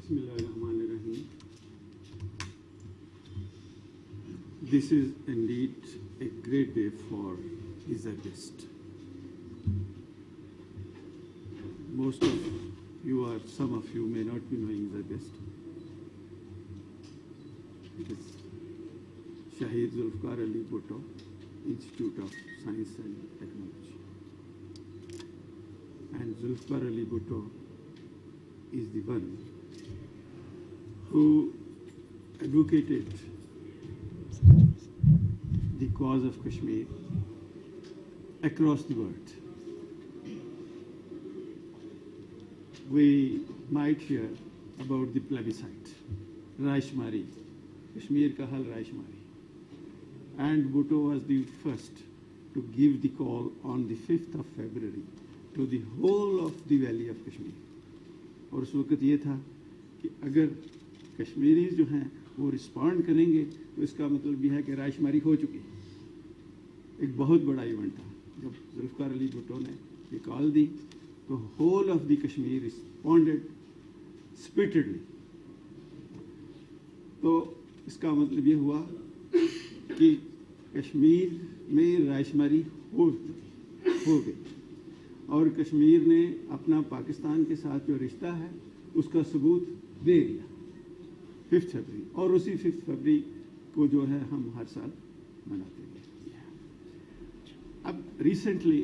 Bismillahirrahmanirrahim. This is indeed a great day for his guest. Most of you or some of you may not be knowing the guest. It is Shahid Zulfikar Ali Bhutto, Institute of Science and Technology. And Zulfikar Ali Bhutto is the one who advocated the cause of Kashmir across the world. We might hear about the plebiscite, Raishmari, Kashmir ka hal Raishmari. And Bhutto was the first to give the call on the 5th of February to the whole of the valley of Kashmir. اور اس وقت یہ تھا کہ اگر کشمیریز جو ہیں وہ respond کریں گے تو اس کا مطلب یہ ہے کہ رائے شماری ہو چکی. ایک بہت بڑا ایونٹ تھا. جب ذوالفقار علی بھٹو نے یہ کال دی تو ہول آف دی کشمیر رسپونڈڈ اسپرٹڈلی. تو اس کا مطلب یہ ہوا کہ کشمیر میں رائے شماری ہو گئی اور کشمیر نے اپنا پاکستان کے ساتھ جو رشتہ ہے اس کا ثبوت دے دیا 5 فروری. اور اسی 5 فروری کو جو ہے ہم ہر سال مناتے ہیں. اب ریسنٹلی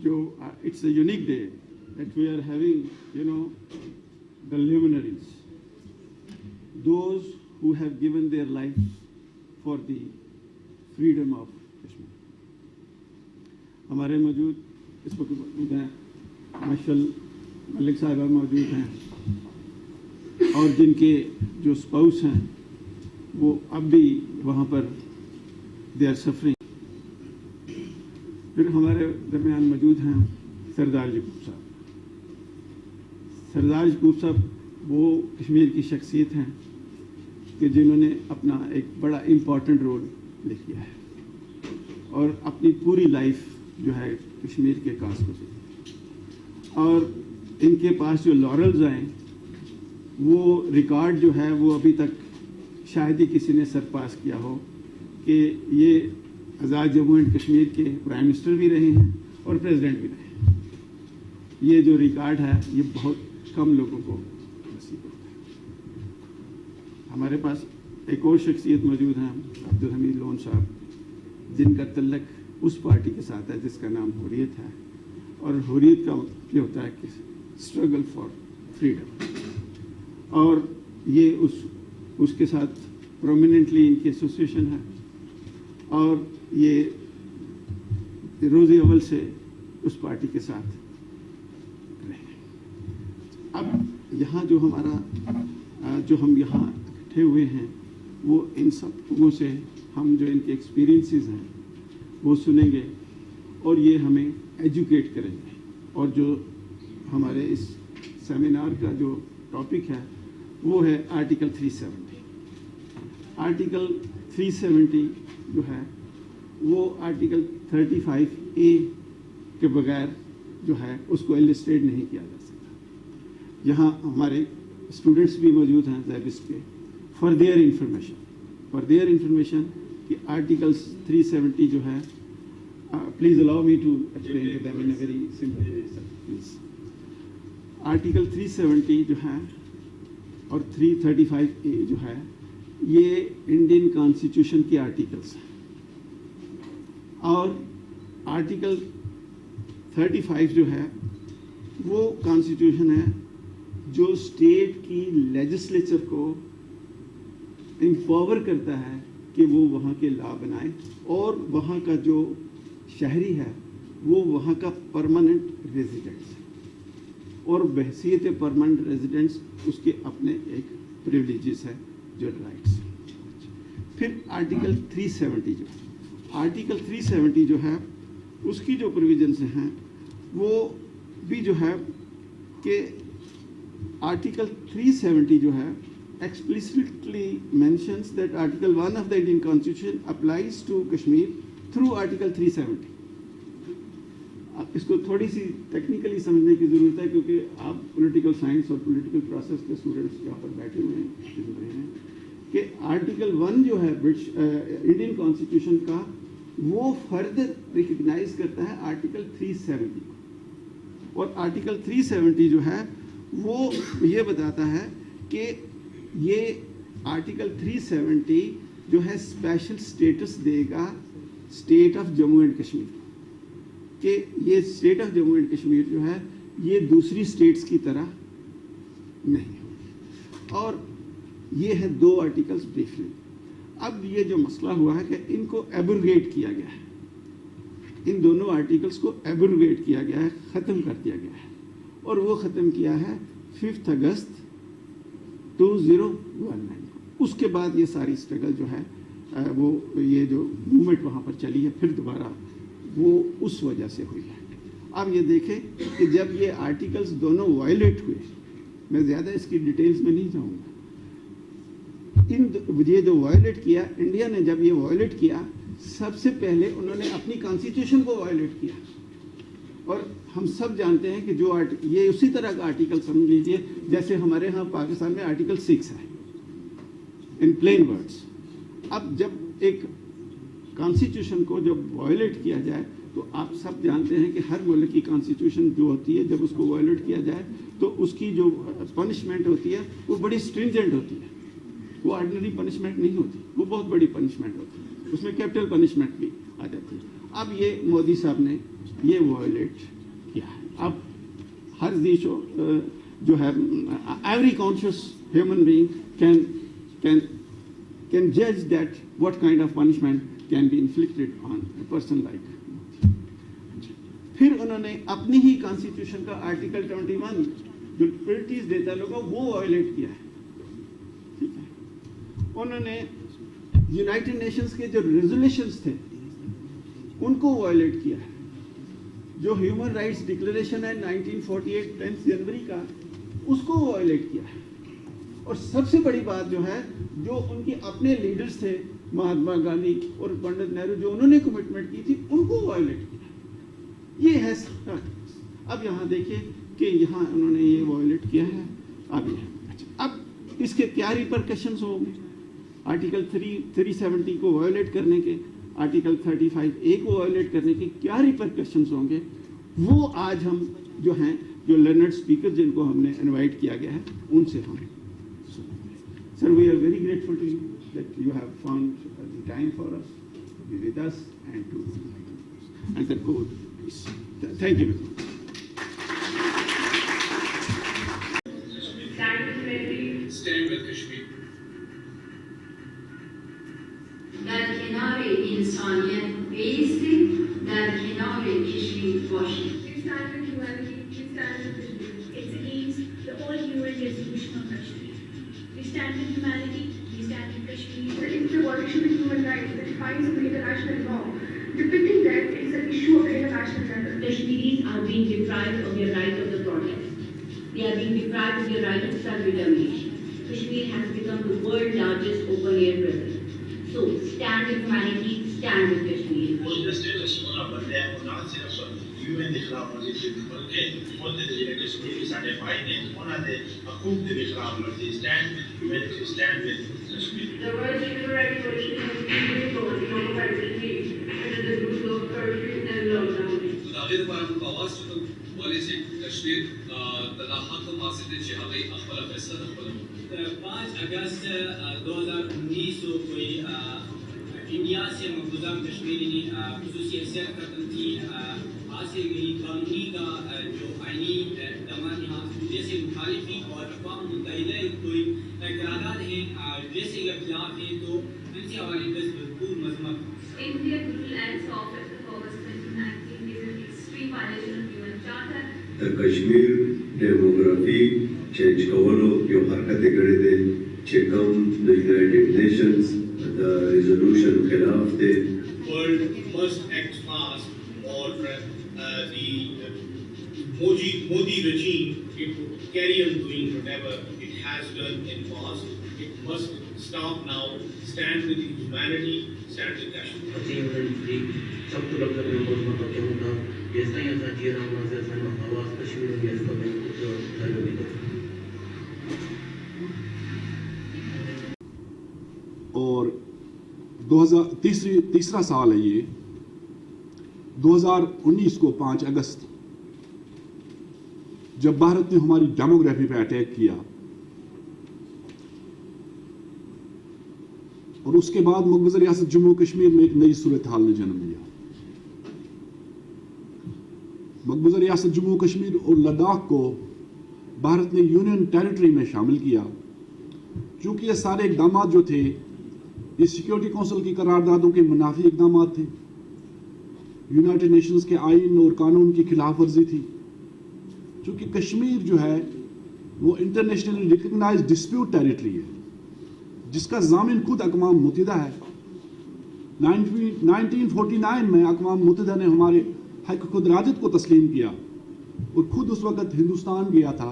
جو it's a unique day that we are having the luminaries, those who have given their life for the freedom of Kashmir. ہمارے موجود اس وقت موجود ہیں مشال ملک صاحبہ موجود ہیں اور جن کے جو اسپاؤس ہیں وہ اب بھی وہاں پر دے آر سفرنگ. پھر ہمارے درمیان موجود ہیں سردار یعقوب صاحب. سردار یعقوب صاحب وہ کشمیر کی شخصیت ہیں کہ جنہوں نے اپنا ایک بڑا امپورٹنٹ رول لکھا ہے اور اپنی پوری لائف جو ہے کشمیر کے کاز کو دی. اور ان کے پاس جو لارلز ہیں وہ ریکارڈ جو ہے وہ ابھی تک شاید ہی کسی نے سرپاس کیا ہو کہ یہ آزاد جموں اینڈ کشمیر کے پرائم منسٹر بھی رہے ہیں اور پریزیڈنٹ بھی رہے ہیں. یہ جو ریکارڈ ہے یہ بہت کم لوگوں کو نصیب ہوتا ہے. ہمارے پاس ایک اور شخصیت موجود ہیں عبدالحمید لون صاحب جن کا تعلق اس پارٹی کے ساتھ ہے جس کا نام حریت ہے. اور حریت کا یہ ہوتا ہے کہ اسٹرگل فار فریڈم. اور یہ اس کے ساتھ پرومیننٹلی ان کی ایسوسیشن ہے اور یہ روز اول سے اس پارٹی کے ساتھ رہے. اب یہاں جو ہم یہاں اکٹھے ہوئے ہیں وہ ان سب لوگوں سے ہم جو ان کے ایکسپیرینسز ہیں وہ سنیں گے اور یہ ہمیں ایجوکیٹ کریں گے. اور جو ہمارے اس سیمینار کا جو ٹاپک ہے وہ ہے آرٹیکل 370. آرٹیکل 370 جو ہے وہ آرٹیکل 35A کے بغیر جو ہے اس کو السٹریٹ نہیں کیا جا سکتا. یہاں ہمارے اسٹوڈنٹس بھی موجود ہیں زیبس کے فار دیئر انفارمیشن کہ آرٹیکل 370 جو ہے please allow me to explain to them in a very simple way, sir, please. Article 370 جو ہے اور 335A جو ہے یہ انڈین کانسٹیٹیوشن کے آرٹیکلس ہیں. اور آرٹیکل 35 جو ہے وہ کانسٹیٹیوشن ہے جو اسٹیٹ کی لیجسلیچر کو امپاور کرتا ہے کہ وہ وہاں کے لا بنائے اور وہاں کا جو شہری ہے وہ وہاں کا پرماننٹ ریزیڈنٹس ہے اور بحیثیت پرماننٹ ریزیڈنٹس اس کے اپنے ایک پریولیجز ہے جو رائٹس. پھر آرٹیکل 370 جو ہے اس کی جو پروویژنس ہیں وہ بھی جو ہے کہ آرٹیکل 370 جو ہے explicitly mentions that Article 1 of the Indian Constitution applies to Kashmir through Article 370. اس کو تھوڑی سی ٹیکنیکلی سمجھنے کی ضرورت ہے کیونکہ آپ پولیٹیکل سائنس اور پولیٹیکل پروسیس کے اسٹوڈنٹس یہاں پر بیٹھے ہوئے ہیں سن رہے ہیں کہ آرٹیکل 1 جو ہے انڈین کانسٹیٹیوشن کا وہ فردر ریکگنائز کرتا ہے آرٹیکل 370 کو، اور آرٹیکل 370 جو ہے وہ یہ بتاتا ہے کہ یہ آرٹیکل 370 جو ہے اسپیشل اسٹیٹس دے گا state of Jammu and Kashmir کہ یہ state of Jammu and Kashmir جو ہے یہ دوسری اسٹیٹس کی طرح نہیں ہوگی، اور یہ ہے 2 آرٹیکلس بریفلی۔ اب یہ جو مسئلہ ہوا ہے کہ ان کو ایبروگیٹ کیا گیا ہے، ان دونوں آرٹیکلس کو ایبروگیٹ کیا گیا ہے، ختم کر دیا گیا ہے، اور وہ ختم کیا ہے 5 اگست 2019 کو۔ اس کے بعد یہ ساری اسٹرگل جو ہے وہ یہ جو موومنٹ وہاں پر چلی ہے پھر دوبارہ وہ اس وجہ سے ہوئی ہے۔ اب یہ دیکھیں کہ جب یہ آرٹیکلس دونوں وائلیٹ ہوئے، میں زیادہ اس کی ڈیٹیلز میں نہیں جاؤں گا، یہ جو وائلیٹ کیا انڈیا نے، جب یہ وائلیٹ کیا سب سے پہلے انہوں نے اپنی کانسٹیٹیوشن کو وائلیٹ کیا، اور ہم سب جانتے ہیں کہ جو یہ اسی طرح کا آرٹیکل سمجھ لیجیے جیسے ہمارے ہاں پاکستان میں آرٹیکل 6 ہے ان پلین ورڈز۔ اب جب ایک کانسٹیٹیوشن کو جب وائلیٹ کیا جائے تو آپ سب جانتے ہیں کہ ہر ملک کی کانسٹیٹیوشن جو ہوتی ہے جب اس کو وائلیٹ کیا جائے تو اس کی جو پنشمنٹ ہوتی ہے وہ بڑی اسٹرنجنٹ ہوتی ہے، وہ آرڈنری پنشمنٹ نہیں ہوتی، وہ بہت بڑی پنشمنٹ ہوتی ہے، اس میں کیپٹل پنشمنٹ بھی آ جاتی ہے۔ اب یہ مودی صاحب نے یہ وائلیٹ کیا ہے۔ اب ہر جو ہے every conscious human being can judge that what kind of punishment can be inflicted on a person like Modi۔ پھر انہوں نے اپنی ہی کانسٹیٹیوشن کا آرٹیکل 21 جو لبرٹیز دیتا ہے لوگوں وہ وائلیٹ کیا ہے، ٹھیک ہے۔ انہوں نے یونائٹڈ نیشنز کے جو ریزولیشنز تھے ان کو وائلیٹ کیا ہے، جو ہیومن رائٹس ڈکلیریشن ہے 1948 10 جنوری کا اس کو وائلیٹ کیا ہے، اور سب سے بڑی بات جو ہے جو ان کے اپنے لیڈرز تھے مہاتما گاندھی اور پنڈت نہرو جو انہوں نے کمٹمنٹ کی تھی ان کو وائلیٹ کیا، یہ ہے۔ اب یہاں دیکھیں کہ یہاں انہوں نے یہ وائلیٹ کیا ہے۔ اب اس کے کیا ریپرکشنز ہوں گے آرٹیکل 370 کو وائلیٹ کرنے کے، آرٹیکل 35A کو وائلیٹ کرنے کے کیا ریپرکشنز ہوں گے، وہ آج ہم جو ہیں جو لرنڈ اسپیکر جن کو ہم نے انوائٹ کیا گیا ہے ان سے ہم Sir, we are very grateful to you that you have found the time for us to be with us and to answer code. Thank you. Stand with Kashmir. در کنار انسانیت بیستیم، در کنار Kashmir باشیم. We stand with humanity, we stand with Kashmir. It's against the all UN resolution on Kashmir. We stand with humanity, we stand with Kashmir. It's a violation of human rights that defines the international law. Depicting that is an issue of international level. Kashmiris are being deprived of their right of the protest. They are being deprived of their right of self-determination. Kashmir has become the world's largest open-air prison. So, stand with humanity, stand with Kashmir. UN ਦੇ ਖਿਲਾਫ ਵਰਜ਼ੀ ਬਲਕਿ ਉਹਦੇ ਜਿਹੜੇ ਕਸ਼ਮੀਰੀ ਸਾਡੇ ਭਾਈ ਨੇ ਉਹਨਾਂ ਦੇ ਹਕੂਕ ਦੇ ਖਿਲਾਫ ਵਰਜ਼ੀ stand with humanity stand with Kashmir. The world human rights violation has been global by Kashmir under the rules of curfew and lockdown. متعدد بار ہم آواز چکو بولے سے کشمیر تلاحات و ماسد جہادی اخبار فیصلہ اخبار 5 اگست 2019 کو کوئی انڈیا سے مقبوضہ کشمیری نے خصوصی حیثیت کا تنظیم حاصل گئی قانونی کا جو آئینی اقدامات یہاں جیسے مخالفی اور اقوام متحدہ کوئی قرارداد ہیں جیسے کے خلاف ہیں تو ان سے حوالے سے بھرپور مذمت۔ India brutal acts of August 2019 is an extreme violation of human charter. د کشمیر ډیموګرافي چینج کولو یو حرکت کړی دی چې کوم د یونایټډ نیشنز د ریزولوشن خلاف دی۔ World must act fast or the Modi regime it would carry on doing whatever it has done in past. It must stop now. Stand with humanity. Stand with Kashmir. سب کو لگ رہا ہے جیسا ہی ایسا چیز ہمارا سے سن آواز کشمیر میں اس کا میں کچھ سر بھی دے. اور تیسرا سال ہے یہ 2019 کو 5 اگست جب بھارت نے ہماری ڈیموگرافی پہ اٹیک کیا اور اس کے بعد مقبوضہ ریاست جموں کشمیر میں ایک نئی صورتحال نے جنم لیا. مقبوضہ ریاست جموں کشمیر اور لداخ کو بھارت نے یونین ٹیریٹری میں شامل کیا. چونکہ یہ سارے اقدامات جو تھے یہ سیکیورٹی کونسل کی قراردادوں کے منافی اقدامات تھے, یونائٹڈ نیشنز کے آئین اور قانون کی خلاف ورزی تھی. چونکہ کشمیر جو ہے وہ انٹرنیشنلی ریکگنائزڈ ڈسپیوٹ ٹیریٹری ہے جس کا ضامن خود اقوام متحدہ ہے. 1949 میں اقوام متحدہ نے ہمارے حق خود ارادت کو تسلیم کیا اور خود اس وقت ہندوستان گیا تھا,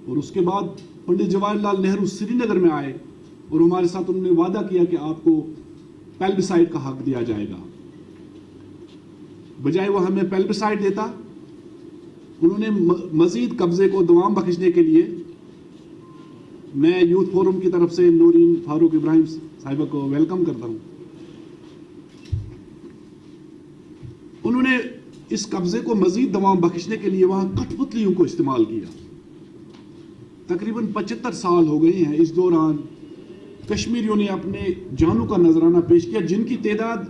اور اس کے بعد پنڈت جواہر لال نہرو سری نگر میں آئے اور ہمارے ساتھ انہوں نے وعدہ کیا کہ آپ کو پیلبسائڈ کا حق دیا جائے گا. بجائے وہ ہمیں پیلبسائڈ دیتا, انہوں نے مزید قبضے کو دوام بخشنے کے لیے, میں یوتھ فورم کی طرف سے نورین فاروق ابراہیم صاحبہ کو ویلکم کرتا ہوں, انہوں نے اس قبضے کو مزید دوام بخشنے کے لیے وہاں کٹھ پتلیوں کو استعمال کیا. تقریباً 75 سال ہو گئے ہیں. اس دوران کشمیریوں نے اپنے جانوں کا نذرانہ پیش کیا جن کی تعداد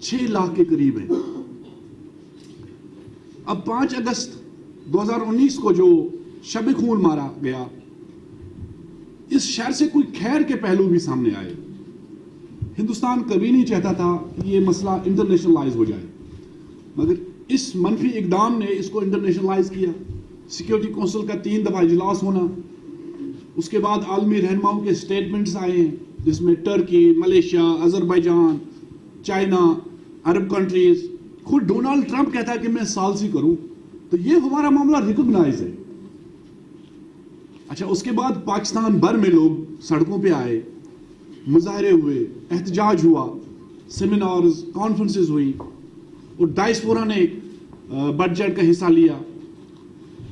6 لاکھ کے قریب ہے. اب 5 اگست 2019 کو جو شب خون مارا گیا, اس شہر سے کوئی خیر کے پہلو بھی سامنے آئے. ہندوستان کبھی نہیں چاہتا تھا کہ یہ مسئلہ انٹرنیشنلائز ہو جائے, مگر اس منفی اقدام نے اس کو انٹرنیشنلائز کیا. سیکیورٹی کونسل کا 3 دفعہ اجلاس ہونا, اس کے بعد عالمی رہنماؤں کے سٹیٹمنٹس آئے ہیں جس میں ٹرکی, ملیشیا, آذربائیجان, چائنا, عرب کنٹریز, خود ڈونالڈ ٹرمپ کہتا ہے کہ میں ثالثی کروں. تو یہ ہمارا معاملہ ریکگنائز ہے. اچھا, اس کے بعد پاکستان بھر میں لوگ سڑکوں پہ آئے, مظاہرے ہوئے, احتجاج ہوا, سیمینارز, کانفرنسز ہوئی, اور ڈائسپورا نے بڑھ چڑھ کا حصہ لیا.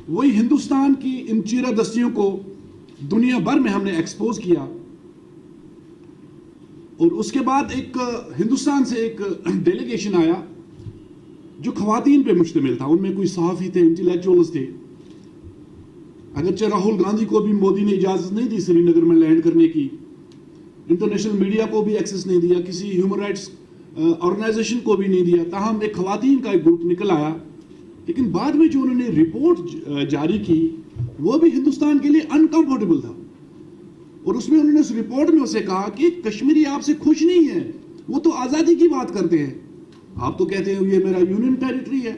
وہی ہندوستان کی ان چیرہ دستیوں کو دنیا بھر میں ہم نے ایکسپوز کیا. اور اس کے بعد ایک ہندوستان سے ایک ڈیلیگیشن آیا جو خواتین پہ مشتمل تھا. ان میں کوئی صحافی تھے, انٹلیکچوئلز تھے. اگرچہ راہل گاندھی کو بھی مودی نے اجازت نہیں دی سری نگر میں لینڈ کرنے کی, انٹرنیشنل میڈیا کو بھی ایکسس نہیں دیا, کسی ہیومن رائٹس آرگنائزیشن کو بھی نہیں دیا. تاہم ایک خواتین کا ایک گروپ نکل آیا, لیکن بعد میں جو انہوں نے رپورٹ جاری کی وہ بھی ہندوستان کے لیے انکمفرٹیبل تھا. اور اس میں انہوں نے اس رپورٹ میں اسے کہا کہ کشمیری آپ سے خوش نہیں ہے, وہ تو آزادی کی بات کرتے ہیں, آپ تو کہتے ہیں یہ میرا یونین ٹیریٹری ہے,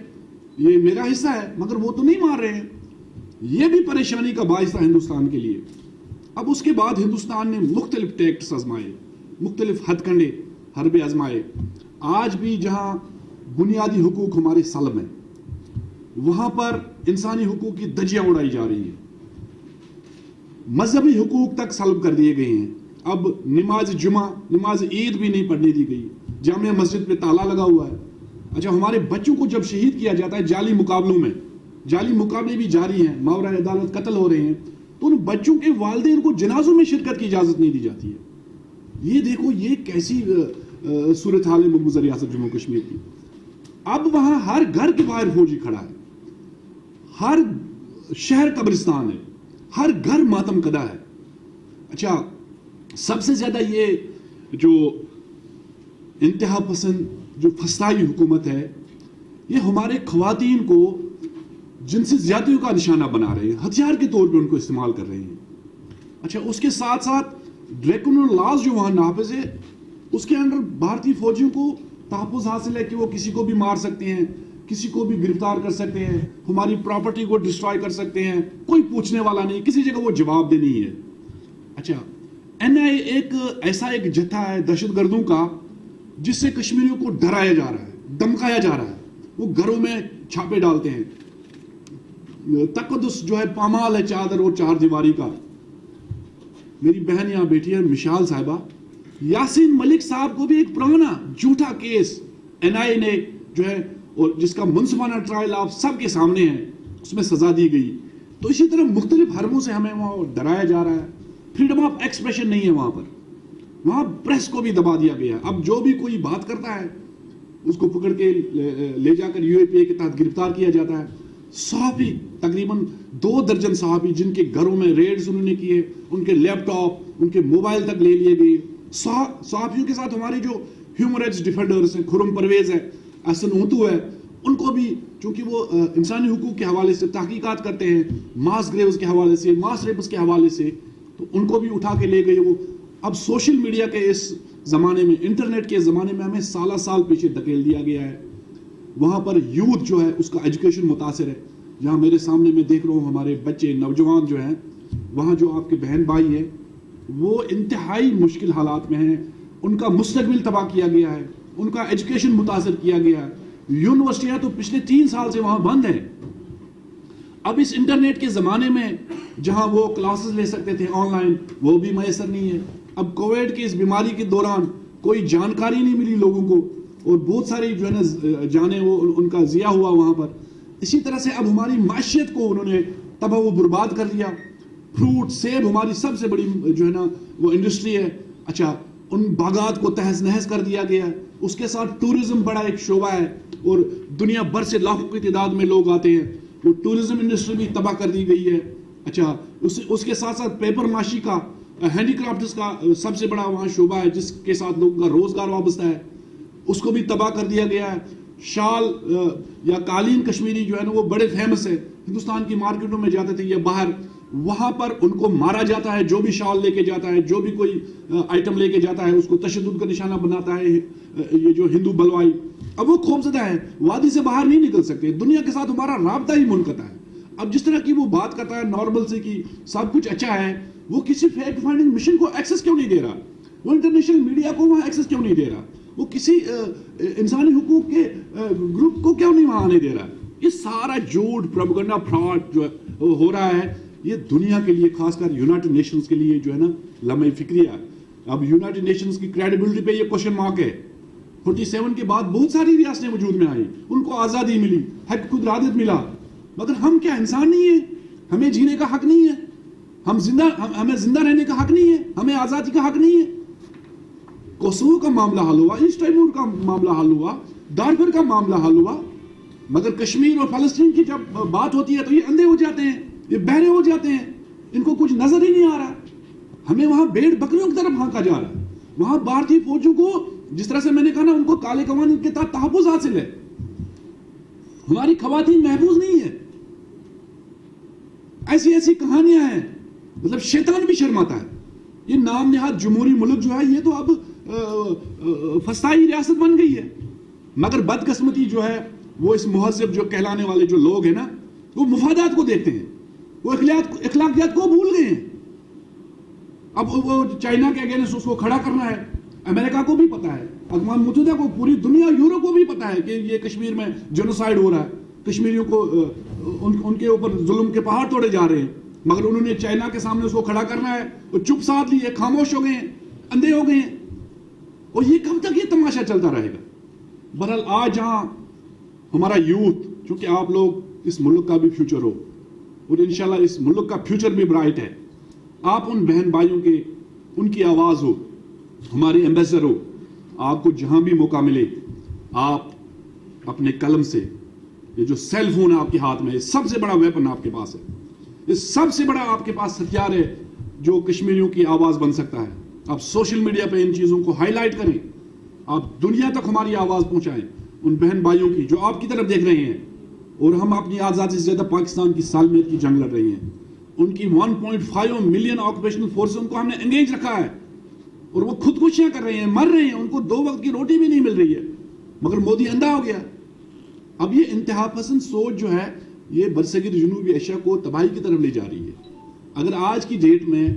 یہ میرا حصہ ہے, مگر وہ تو نہیں مان رہے ہیں. یہ بھی پریشانی کا باعث تھا ہندوستان کے لیے. اب اس کے بعد ہندوستان نے مختلف ٹیکٹس آزمائے, مختلف ہتھ کنڈے حربے آزمائے. آج بھی جہاں بنیادی حقوق ہمارے سلب ہیں وہاں پر انسانی حقوق کی دھجیاں اڑائی جا رہی ہیں, مذہبی حقوق تک سلب کر دیے گئے ہیں. اب نماز جمعہ, نماز عید بھی نہیں پڑھنے دی گئی, جامع مسجد پہ تالا لگا ہوا ہے. اچھا, ہمارے بچوں کو جب شہید کیا جاتا ہے جعلی مقابلوں میں, جعلی مقابلے بھی جاری ہیں, ماورائے عدالت قتل ہو رہے ہیں, تو ان بچوں کے والدین کو جنازوں میں شرکت کی اجازت نہیں دی جاتی ہے. یہ دیکھو یہ کیسی صورتحال ہے مقبوضہ ریاست جموں کشمیر کی. اب وہاں ہر گھر کے باہر فوجی کھڑا ہے, ہر شہر قبرستان ہے, ہر گھر ماتم کدا ہے. اچھا, سب سے زیادہ یہ جو انتہا پسند جو فسطائی حکومت ہے یہ ہمارے خواتین کو جنسی زیادتیوں کا نشانہ بنا رہے ہیں, ہتھیار کے طور پہ ان کو استعمال کر رہے ہیں. اچھا, اس کے ساتھ ساتھ ڈریکونل لاز جو وہاں نافذ ہے اس کے اندر بھارتی فوجیوں کو تحفظ حاصل ہے کہ وہ کسی کو بھی مار سکتے ہیں, کسی کو بھی گرفتار کر سکتے ہیں, ہماری پراپرٹی کو ڈسٹرائے کر سکتے ہیں, کوئی پوچھنے والا نہیں, کسی جگہ وہ جواب دہ نہیں ہے. اچھا, NIA ایک ایسا ایک جتھا ہے دہشت گردوں کا جس سے کشمیریوں کو ڈرایا جا رہا ہے, دمکایا جا رہا ہے. وہ گھروں میں چھاپے ڈالتے ہیں. تقدس جو ہے پامال ہے چادر اور چار دیواری کا. میری بہن یہاں بیٹھی ہے مشال صاحبہ, یاسین ملک صاحب کو بھی ایک پرانا جھوٹا کیس NIA نے جو ہے اور جس کا منصفانہ ٹرائل آپ سب کے سامنے ہے، اس میں سزا دی گئی. تو اسی طرح مختلف حربوں سے ہمیں وہاں ڈرایا جا رہا ہے. فریڈم آف ایکسپریشن نہیں ہے وہاں پر. وہاں پریس کو بھی دبا دیا گیا ہے. اب جو بھی کوئی بات کرتا ہے اس کو پکڑ کے لے جا کر UAPA کے تحت گرفتار کیا جاتا ہے. صحافی تقریباً 2 درجن صحافی جن کے گھروں میں ریڈز انہوں نے کیے، ان کے لیپ ٹاپ، ان کے موبائل تک لے لیے گئے. صحافیوں کے ساتھ ہمارے جو ہیومن رائٹس ڈیفینڈرز ہیں، خرم پرویز ہے، احسن اوتو ہے، ان کو بھی چونکہ وہ انسانی حقوق کے حوالے سے تحقیقات کرتے ہیں، ماس گریوز کے حوالے سے، ماس ریپس کے حوالے سے، تو ان کو بھی اٹھا کے لے گئے. وہ اب سوشل میڈیا کے اس زمانے میں، انٹرنیٹ کے زمانے میں ہمیں سال پیچھے دھکیل دیا گیا ہے. وہاں پر یوتھ جو ہے اس کا ایجوکیشن متاثر ہے. جہاں میرے سامنے میں دیکھ رہا ہوں ہمارے بچے، نوجوان جو ہیں، وہاں جو آپ کے بہن بھائی ہیں وہ انتہائی مشکل حالات میں ہیں. ان کا مستقبل تباہ کیا گیا ہے، ان کا ایجوکیشن متاثر کیا گیا ہے. یونیورسٹیاں تو پچھلے 3 سال سے وہاں بند ہیں. اب اس انٹرنیٹ کے زمانے میں جہاں وہ کلاسز لے سکتے تھے آن لائن، وہ بھی میسر نہیں ہے. اب کووڈ کی اس بیماری کے دوران کوئی جانکاری نہیں ملی لوگوں کو، اور بہت ساری جو ہے نا جانیں وہ ان کا ضیاع ہوا وہاں پر. اسی طرح سے اب ہماری معیشت کو انہوں نے تباہ و برباد کر دیا. فروٹ، سیب ہماری سب سے بڑی جو ہے نا وہ انڈسٹری ہے. اچھا، ان باغات کو تہس نہس کر دیا گیا. اس کے ساتھ ٹورزم بڑا ایک شعبہ ہے، اور دنیا بھر سے لاکھوں کی تعداد میں لوگ آتے ہیں. وہ ٹورزم انڈسٹری بھی تباہ کر دی گئی ہے. اچھا، اس کے ساتھ ساتھ پیپر معاشی کا، ہینڈی کرافٹس کا سب سے بڑا وہاں شعبہ ہے جس کے ساتھ لوگوں کا روزگار وابستہ ہے، اس کو بھی تباہ کر دیا گیا ہے. شال یا قالین کشمیری جو ہے نا وہ بڑے فیمس ہے. ہندوستان کی مارکیٹوں میں جاتے تھے یا باہر، وہاں پر ان کو مارا جاتا ہے. جو بھی شال لے کے جاتا ہے، جو بھی کوئی آئٹم لے کے جاتا ہے، اس کو تشدد کا نشانہ بناتا ہے یہ جو ہندو بلوائی. اب وہ خوفزدہ ہے، وادی سے باہر نہیں نکل سکتے. دنیا کے ساتھ ہمارا رابطہ ہی منقطع ہے. اب جس طرح کی وہ بات کرتا ہے نارمل سے کہ سب کچھ اچھا ہے، وہ کسی فیکٹ فائنڈنگ مشن کو ایکسس کیوں نہیں دے رہا؟ وہ انٹرنیشنل میڈیا کو وہاں ایکسس کیوں نہیں دے رہا؟ وہ کسی انسانی حقوق کے گروپ کو کیوں نہیں وہاں آنے دے رہا؟ یہ سارا جھوٹ، پروپیگنڈا، فراڈ جو ہو رہا ہے، یہ دنیا کے لیے، خاص کر یونائٹڈ نیشنز کے لیے جو ہے نا لمحہ فکریہ. اب یونائٹڈ نیشنز کی کریڈیبلٹی پہ یہ کوشچن مارک ہے. 47 کے بعد بہت ساری ریاستیں وجود میں آئیں، ان کو آزادی ملی، حق خود ارادت ملا، مگر ہم کیا انسان نہیں ہیں؟ ہمیں جینے کا حق نہیں ہے؟ ہمیں زندہ رہنے کا حق نہیں ہے؟ ہمیں آزادی کا حق نہیں ہے؟ کوسوو کا معاملہ حل ہوا، ایسٹ ٹائمور کا معاملہ حل ہوا، دارفر کا معاملہ حل ہوا، مگر کشمیر اور فلسطین کی جب بات ہوتی ہے تو یہ اندھے ہو جاتے ہیں، یہ بہرے ہو جاتے ہیں، ان کو کچھ نظر ہی نہیں آ رہا. ہمیں وہاں بھیڑ بکریوں کی طرف ہانکا جا رہا ہے. وہاں بھارتی فوجوں کو، جس طرح سے میں نے کہا نا، ان کو کالے قوانین کے تحت تحفظ حاصل ہے. ہماری خواتین محفوظ نہیں ہے. ایسی کہانیاں ہیں، مطلب شیطان بھی شرماتا ہے. یہ نام نہاد جمہوری ملک جو ہے یہ تو اب فسطائی ریاست بن گئی ہے. مگر بدقسمتی جو ہے وہ اس مہذب جو کہلانے والے جو لوگ ہیں نا، وہ مفادات کو دیکھتے ہیں، وہ اخلاقیات کو بھول گئے ہیں. اب وہ چائنا کے اگینسٹ اس کو کھڑا کرنا ہے. امریکہ کو بھی پتا ہے، اقوام متحدہ کو، پوری دنیا، یورو کو بھی پتا ہے کہ یہ کشمیر میں جینوسائیڈ ہو رہا ہے، کشمیریوں کو ان کے اوپر ظلم کے پہاڑ توڑے جا رہے ہیں. مگر انہوں نے چائنا کے سامنے اس کو کھڑا کرنا ہے، وہ چپ ساتھ لیے، خاموش ہو گئے ہیں، اندھے ہو گئے ہیں. اور یہ کب تک یہ تماشا چلتا رہے گا؟ بہرحال آج جہاں ہمارا یوتھ، چونکہ آپ لوگ اس ملک کا بھی فیوچر ہو، اور انشاءاللہ اس ملک کا فیوچر بھی برائٹ ہے. آپ ان بہن بھائیوں کے، ان کی آواز ہو، ہمارے ایمبیسڈر ہو. آپ کو جہاں بھی موقع ملے آپ اپنے قلم سے، یہ جو سیل فون ہے آپ کے ہاتھ میں، یہ سب سے بڑا ویپن آپ کے پاس ہے، یہ سب سے بڑا آپ کے پاس ہتھیار ہے جو کشمیریوں کی آواز بن سکتا ہے. آپ سوشل میڈیا پہ ان چیزوں کو ہائی لائٹ کریں، آپ دنیا تک ہماری آواز پہنچائیں ان بہن بھائیوں کی جو آپ کی طرف دیکھ رہے ہیں. اور ہم اپنی آزادی سے زیادہ پاکستان کی سالمیت کی جنگ لڑ رہے ہیں. ان کی 1.5 ملین آکوپیشنل فورس ان کو ہم نے انگیج رکھا ہے، اور وہ خودکشیاں کر رہے ہیں، مر رہے ہیں، ان کو 2 وقت کی روٹی بھی نہیں مل رہی ہے. مگر مودی اندھا ہو گیا. اب یہ انتہا پسند سوچ جو ہے یہ برصغیر جنوبی ایشیا کو تباہی کی طرف لے جا رہی ہے. اگر آج کی ڈیٹ میں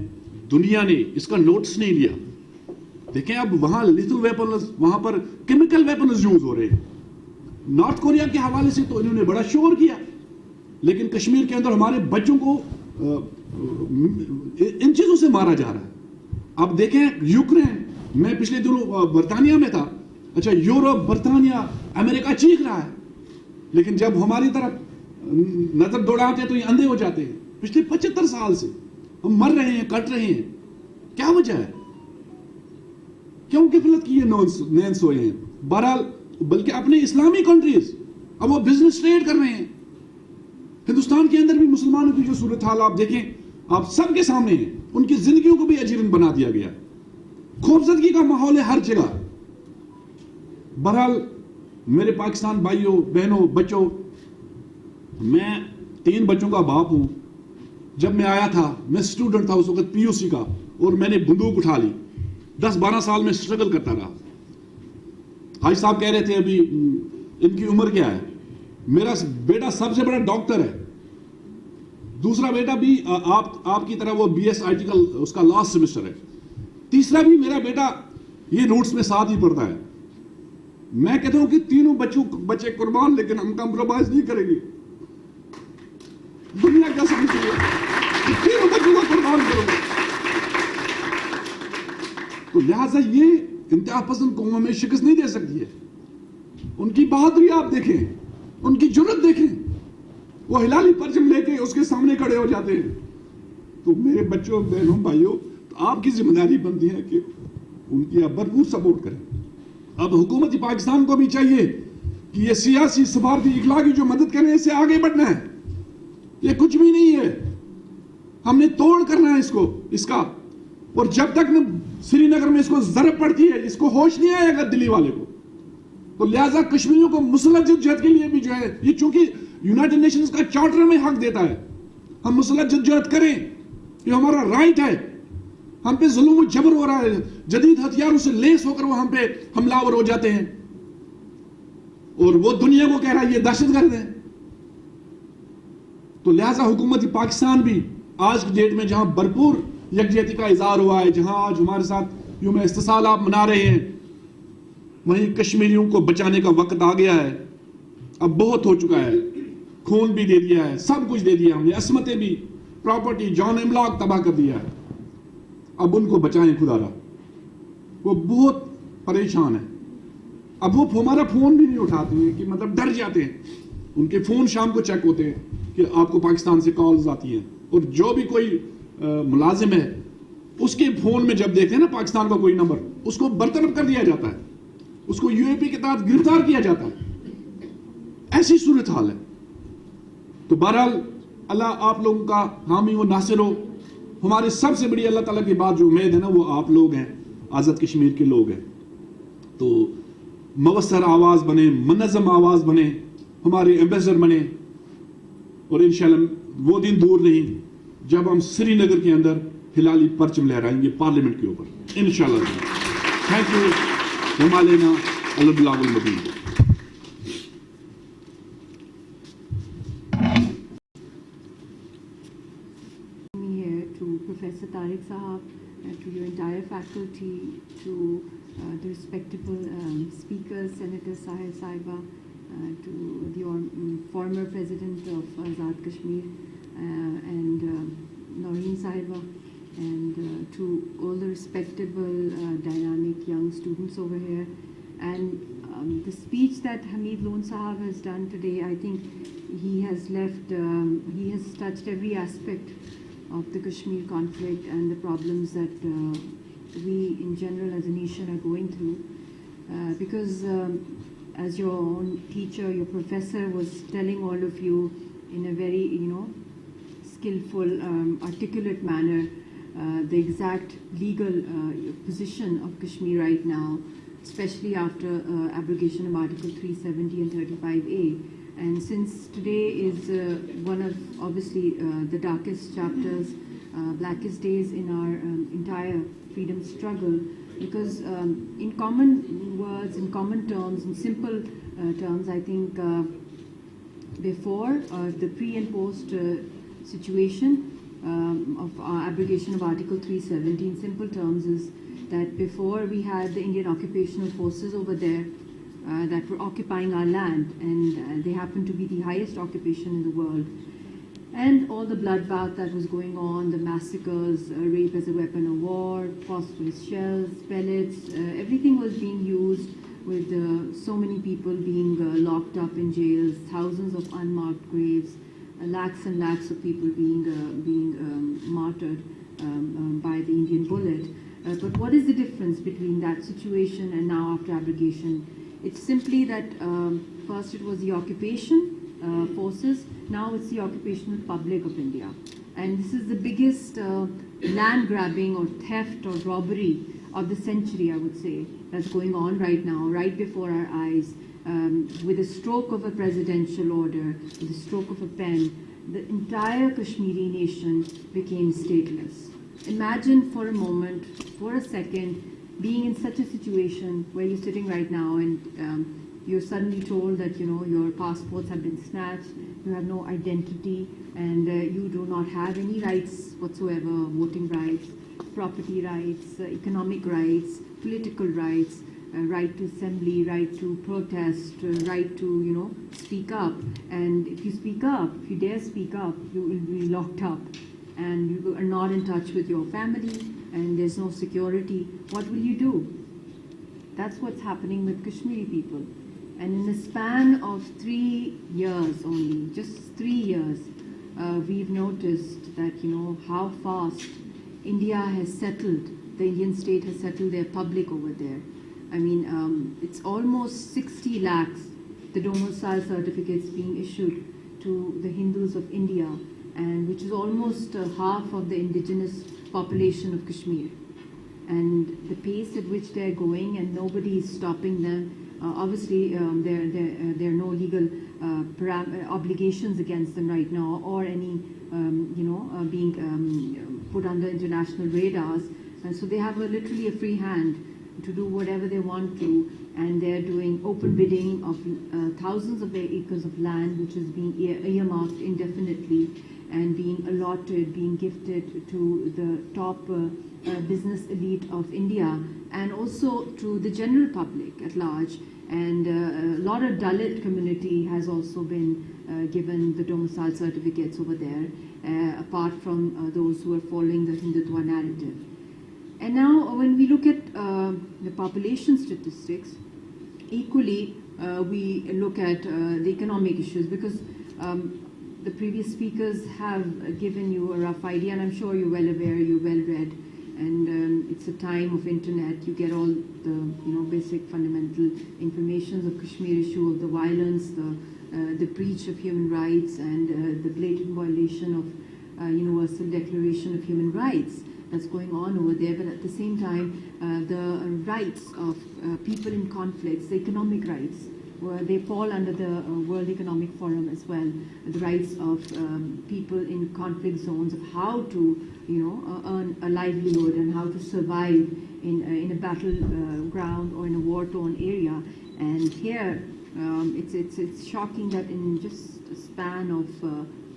دنیا نے اس کا نوٹس نہیں لیا، دیکھیں اب وہاں لیتھل ویپنز، وہاں پر کیمیکل ویپنز یوز ہو رہے ہیں. نارتھ کوریا کے حوالے سے تو انہوں نے بڑا شور کیا، لیکن کشمیر کے اندر ہمارے بچوں کو ان چیزوں سے مارا جا رہا ہے. اب دیکھیں یوکرین، میں پچھلے دنوں برطانیہ میں تھا. اچھا، یورپ، برطانیہ، امریکہ چیخ رہا ہے لیکن جب ہماری طرف نظر دوڑاتے ہیں تو یہ اندھے ہو جاتے ہیں. پچھلے 75 سال سے ہم مر رہے ہیں, کٹ رہے ہیں. کیا وجہ ہے؟ کیوں غفلت کی یہ نین سوئے ہیں؟ بہرحال بلکہ اپنے اسلامی کنٹریز اب وہ بزنس ٹریڈ کر رہے ہیں. ہندوستان کے اندر بھی مسلمانوں کی جو صورتحال آپ دیکھیں, آپ سب کے سامنے ہیں. ان کی زندگیوں کو بھی اجیرن بنا دیا گیا. خوفزدگی کا ماحول ہے ہر جگہ. بہرحال میرے پاکستان بھائیوں بہنوں بچوں, میں 3 بچوں کا باپ ہوں. جب میں آیا تھا میں اسٹوڈنٹ تھا اس وقت پی یو سی کا, اور میں نے بندوق اٹھا لی. 10-12 سال میں اسٹرگل کرتا رہا. حاج صاحب کہہ رہے تھے ابھی ان کی عمر کیا ہے. میرا بیٹا سب سے بڑا ڈاکٹر ہے. دوسرا بیٹا بھی آپ کی طرح وہ بی ایس آئی ٹی کا اس کا لاسٹ سیمسٹر ہے. تیسرا بھی میرا بیٹا یہ روٹس میں ساتھ ہی پڑھتا ہے. میں کہتا ہوں کہ تینوں بچے قربان, لیکن ہم کمپرومائز نہیں کریں گے. دنیا کیا سمجھتی ہے تینوں بچوں کو قربان کرو گے. تو لہٰذا یہ انتہا پسند قوم ہمیں شکست نہیں دے سکتی ہے. ان کی بہادری آپ دیکھیں, ان کی جرت دیکھیں. وہ ہلالی پرچم لے کے اس کے سامنے کھڑے ہو جاتے ہیں. تو میرے بچوں بہنوں بھائیوں, تو آپ کی ذمہ داری بنتی ہے کہ ان کی آپ بھرپور سپورٹ کریں. اب حکومت پاکستان کو بھی چاہیے کہ یہ سیاسی سفارتی اخلاقی جو مدد کریں اس سے آگے بڑھنا ہے. یہ کچھ بھی نہیں ہے, ہم نے توڑ کرنا ہے اس کا. اور جب تک سری نگر میں اس کو ضرب پڑتی ہے, اس کو ہوش نہیں آئے گا دلی والے کو. تو لہٰذا کشمیریوں کو مسلح جدوجہد کے لیے بھی جو ہے, یہ چونکہ یونائٹڈ نیشنز کا چارٹر میں حق دیتا ہے, ہم مسلح جدوجہد کریں, یہ ہمارا رائٹ ہے. ہم پہ ظلم و جبر ہو رہا ہے, جدید ہتھیاروں سے لیس ہو کر وہ ہم پہ حملہ آور ہو جاتے ہیں, اور وہ دنیا کو کہہ رہا ہے یہ دہشت گرد ہے. تو لہٰذا حکومت پاکستان بھی آج کی ڈیٹ میں جہاں بھرپور یکجہتی کا اظہار ہوا ہے, جہاں آج ہمارے ساتھ یوم استحصال آپ منا رہے ہیں, وہیں کشمیریوں کو بچانے کا وقت آ گیا ہے. اب بہت ہو چکا ہے, خون بھی دے دیا ہے, سب کچھ دے دیا ہم نے, عصمتیں بھی, پراپرٹی, جان املاک تباہ کر دیا ہے. اب ان کو بچائیں خدا را. وہ بہت پریشان ہیں. اب وہ ہمارا فون بھی نہیں اٹھاتے ہیں, کہ مطلب ڈر جاتے ہیں. ان کے فون شام کو چیک ہوتے ہیں کہ آپ کو پاکستان سے کالز آتی ہیں, اور جو بھی کوئی ملازم ہے اس کے فون میں جب دیکھتے ہیں نا پاکستان کا کوئی نمبر, اس کو برطرف کر دیا جاتا ہے, اس کو یو اے پی کے تحت گرفتار کیا جاتا ہے. ایسی صورتحال ہے. تو بہرحال اللہ آپ لوگوں کا حامی و ناصر ہو. ہماری سب سے بڑی اللہ تعالیٰ کی بات جو امید ہے نا, وہ آپ لوگ ہیں, آزاد کشمیر کے لوگ ہیں. تو مؤثر آواز بنے, منظم آواز بنے, ہمارے ایمبیسڈر بنے, اور انشاءاللہ وہ دن دور نہیں جب ہم سری نگر کے اندر ہلالی پرچم لہرائیں گے پارلیمنٹ کے اوپر انشاءاللہ. Thank you. وما لینا الا البلاغ المبین. Professor Tariq Sahab, to your entire faculty, to the respectable speakers, Senator Sahil Saiba, to your former president of Azad Kashmir, and Noreen Saiba, and to all the respectable, dynamic young students over here. And the speech that Hamid Loan Sahab has done today, I think he has touched every aspect of the Kashmir conflict and the problems that we in general as a nation are going through. Because as your own teacher, your professor was telling all of you in a very, skillful, articulate manner, the exact legal position of Kashmir right now, especially after abrogation of Article 370 and 35A. And since today is one of obviously the darkest chapters, blackest days in our entire freedom struggle, because in common words, in common terms, in simple terms, I think before the pre and post situation of abrogation of Article 370, in simple terms, is that before we had the Indian occupational forces over there that were occupying our land, and they happened to be the highest occupation in the world. And all the bloodbath that was going on, the massacres, rape as a weapon of war, phosphorus shells, pellets, everything was being used with so many people being locked up in jails, thousands of unmarked graves, lakhs and lakhs of people being martyred by the Indian bullet. But what is the difference between that situation and now after abrogation? It's simply that first it was the occupation forces, now it's the occupational public of India. And this is the biggest land grabbing or theft or robbery of the century, I would say, that's going on right now, right before our eyes. With a stroke of a presidential order, with a stroke of a pen, the entire Kashmiri nation became stateless. Imagine for a moment, for a second, being in such a situation where you're sitting right now and you're suddenly told that, you know, your passports have been snatched, you have no identity, and you do not have any rights whatsoever, voting rights, property rights, economic rights, political rights, right to assembly, right to protest, right to, you know, speak up. And if you speak up, if you dare speak up, you will be locked up. And you are not in touch with your family, and there's no security. What will you do? That's what's happening with Kashmiri people. And in the span of 3 years only, just 3 years, we've noticed that, you know, how fast India has settled, the Indian state has settled their public over there. I mean, it's almost 60 lakhs, the domicile certificates being issued to the Hindus of India, and which is almost half of the indigenous population of Kashmir. And the pace at which they're going, and nobody is stopping them. Obviously, there are no legal obligations against them right now, or any, being put under international radars. And so they have literally a free hand to do whatever they want to, and they're doing open bidding of thousands of acres of land, which is being earmarked indefinitely and being allotted, being gifted to the top business elite of India, and also to the general public at large. And a lot of Dalit community has also been given the domicile certificates over there, apart from those who are following the Hindutva narrative. And now when we look at the population statistics, equally we look at the economic issues, because the previous speakers have given you a rough idea, and I'm sure you're well aware, you're well read, and it's a time of internet. You get all the basic fundamental information of Kashmir issue, of the violence, the breach of human rights, and the blatant violation of Universal Declaration of Human Rights that's going on over there. But at the same time, the rights of people in conflicts, the economic rights, they fall under the World Economic Forum as well. The rights of people in conflict zones, of how to earn a livelihood and how to survive in a battleground or in a war-torn area. And here, it's shocking that in just a span of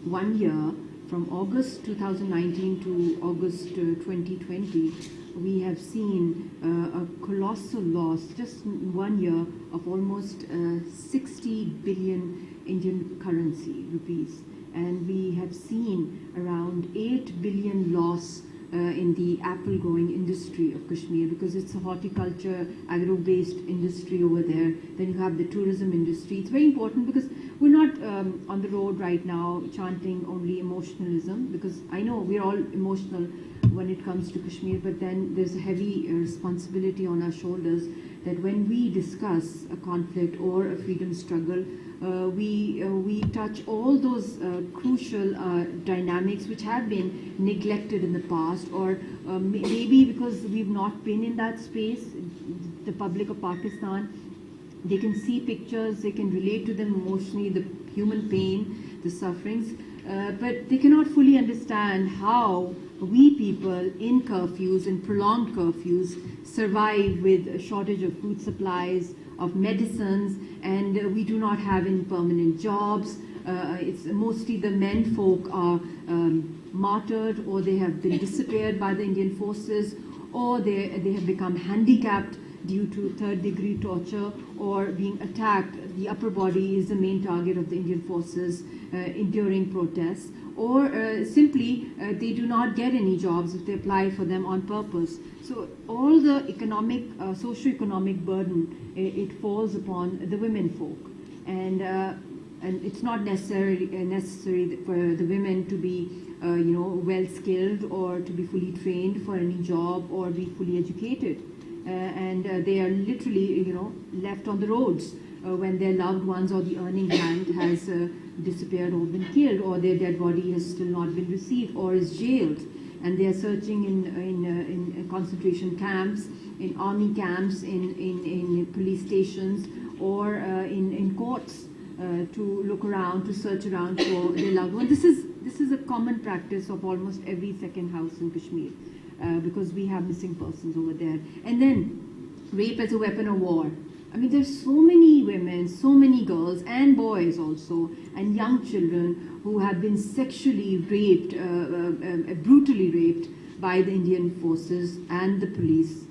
1 year, from August 2019 to August 2020, we have seen a colossal loss, just in 1 year, of almost 60 billion Indian currency, rupees. And we have seen around 8 billion loss in the apple growing industry of Kashmir, because it's a horticulture, agro-based industry over there. Then you have the tourism industry. It's very important, because we're not on the road right now chanting only emotionalism, because I know we're all emotional when it comes to Kashmir, but then there's a heavy responsibility on our shoulders that when we discuss a conflict or a freedom struggle, we touch all those crucial dynamics which have been neglected in the past, or maybe because we've not been in that space. The public of Pakistan, they can see pictures, they can relate to them emotionally, the human pain, the sufferings, but they cannot fully understand how we people in curfews, in prolonged curfews, survive with a shortage of food supplies, of medicines, and we do not have any permanent jobs. It's mostly the men folk are martyred, or they have been disappeared by the Indian forces, or they have become handicapped due to third-degree torture or being attacked. The upper body is the main target of the Indian forces during protests, or simply they do not get any jobs if they apply for them on purpose. So all the economic, socio-economic burden, it falls upon the women folk. And it's not necessary for the women to be well skilled or to be fully trained for any job or be fully educated. And they are literally, left on the roads when their loved ones or the earning hand has disappeared or been killed, or their dead body has still not been received or is jailed. And they are searching in concentration camps, in army camps, in police stations, or in courts to look around, to search around for their loved ones. This is a common practice of almost every second house in Kashmir. Because we have missing persons over there. And then rape as a weapon of war. I mean, there's so many women, so many girls and boys also, and young children who have been sexually raped, brutally raped by the Indian forces and the police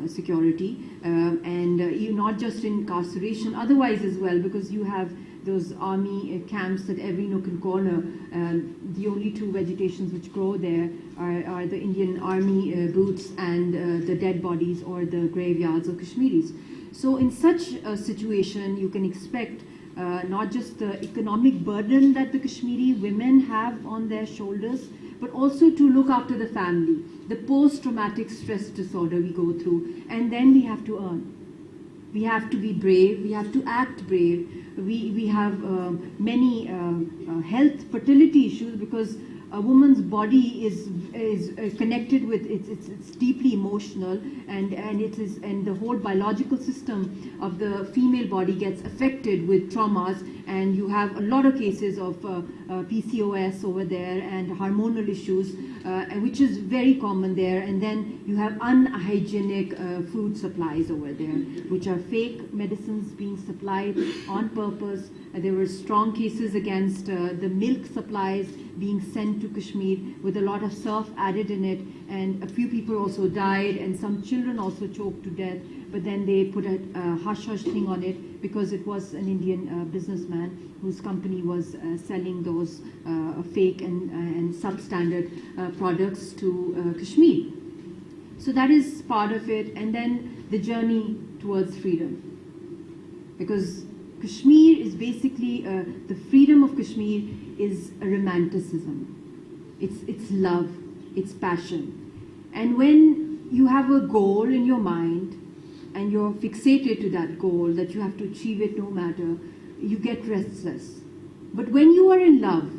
security. And not just in incarceration, otherwise as well, because you have those army camps at every nook and corner. The only two vegetations which grow there are the Indian army boots and the dead bodies or the graveyards of Kashmiris. So in such a situation, you can expect not just the economic burden that the Kashmiri women have on their shoulders, but also to look after the family, the post-traumatic stress disorder we go through, and then we have to earn. We have to be brave, we have to act brave. We have many health, fertility issues, because a woman's body is connected with it's deeply emotional, and the whole biological system of the female body gets affected with traumas, and you have a lot of cases of PCOS over there and hormonal issues, which is very common there. And then you have unhygienic food supplies over there, which are fake medicines being supplied on purpose. There were strong cases against the milk supplies being sent to Kashmir with a lot of surf added in it, and a few people also died, and some children also choked to death. But then they put a hush-hush thing on it because it was an Indian businessman whose company was selling those fake and substandard products to Kashmir. So that is part of it. And then the journey towards freedom. Because Kashmir is basically, the freedom of Kashmir is a romanticism. It's love, it's passion. And when you have a goal in your mind and you're fixated to that goal, that you have to achieve it no matter, you get restless. But when you are in love,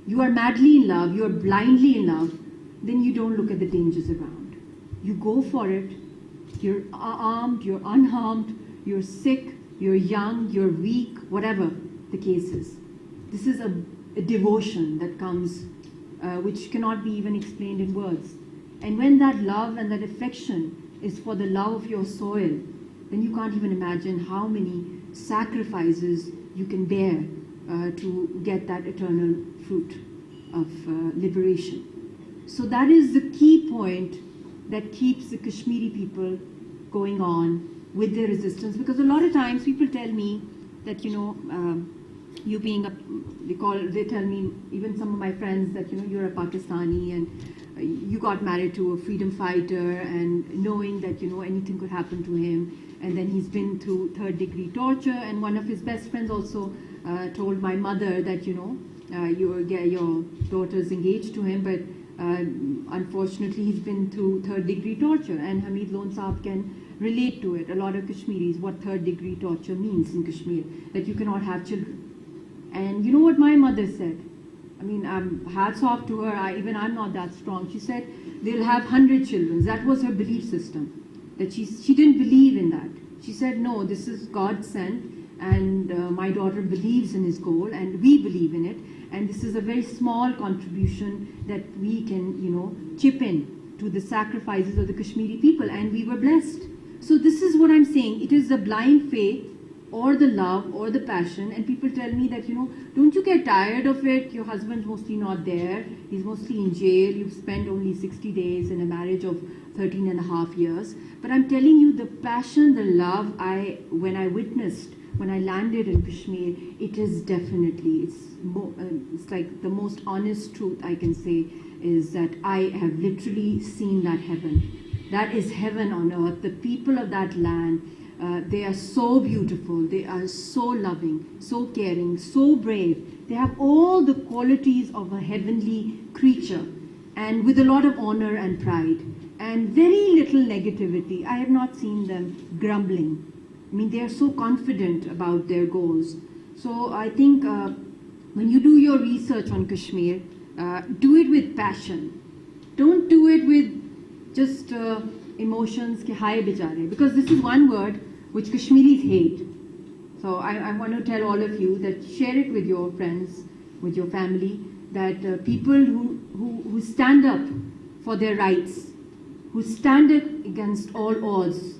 you are madly in love, you are blindly in love, then you don't look at the dangers around. You go for it. You're armed, you're unharmed, you're sick, you're young, you're weak, whatever the case is. This is a devotion that comes, which cannot be even explained in words. And when that love and that affection is for the love of your soil, then you can't even imagine how many sacrifices you can bear to get that eternal fruit of liberation. So that is the key point that keeps the Kashmiri people going on with their resistance. Because a lot of times people tell me that, you being they tell me, even some of my friends, that, you're a Pakistani and you got married to a freedom fighter, and knowing that, anything could happen to him. And then he's been through third-degree torture, and one of his best friends also told my mother that, your daughter's engaged to him, but unfortunately he's been through third-degree torture, and Hamid Lone Saab can relate to it. A lot of Kashmiris, what third-degree torture means in Kashmir, that you cannot have children. And you know what my mother said? I mean, hats off to her. I'm not that strong. She said they'll have 100 children. That was her belief system. That she didn't believe in that. She said, no, this is God sent, and my daughter believes in his goal, and we believe in it. And this is a very small contribution that we can, chip in to the sacrifices of the Kashmiri people, and we were blessed. So this is what I'm saying. It is a blind faith or the love or the passion, and people tell me that, don't you get tired of it? Your husband's mostly not there, he's mostly in jail, you've spent only 60 days in a marriage of 13 and a half years. But I'm telling you, the passion, the love, when I landed in Kashmir, it is definitely, it's like the most honest truth I can say is that I have literally seen that heaven. That is heaven on earth. The people of that land, they are so beautiful, they are so loving, so caring, so brave. They have all the qualities of a heavenly creature, and with a lot of honor and pride, and very little negativity. I have not seen them grumbling. I mean, they are so confident about their goals. So I think when you do your research on Kashmir, do it with passion. Don't do it with just emotions, ki hai bichare, because this is one word which Kashmiris hate. So I want to tell all of you that share it with your friends, with your family, that people who stand up for their rights, who stand up against all odds,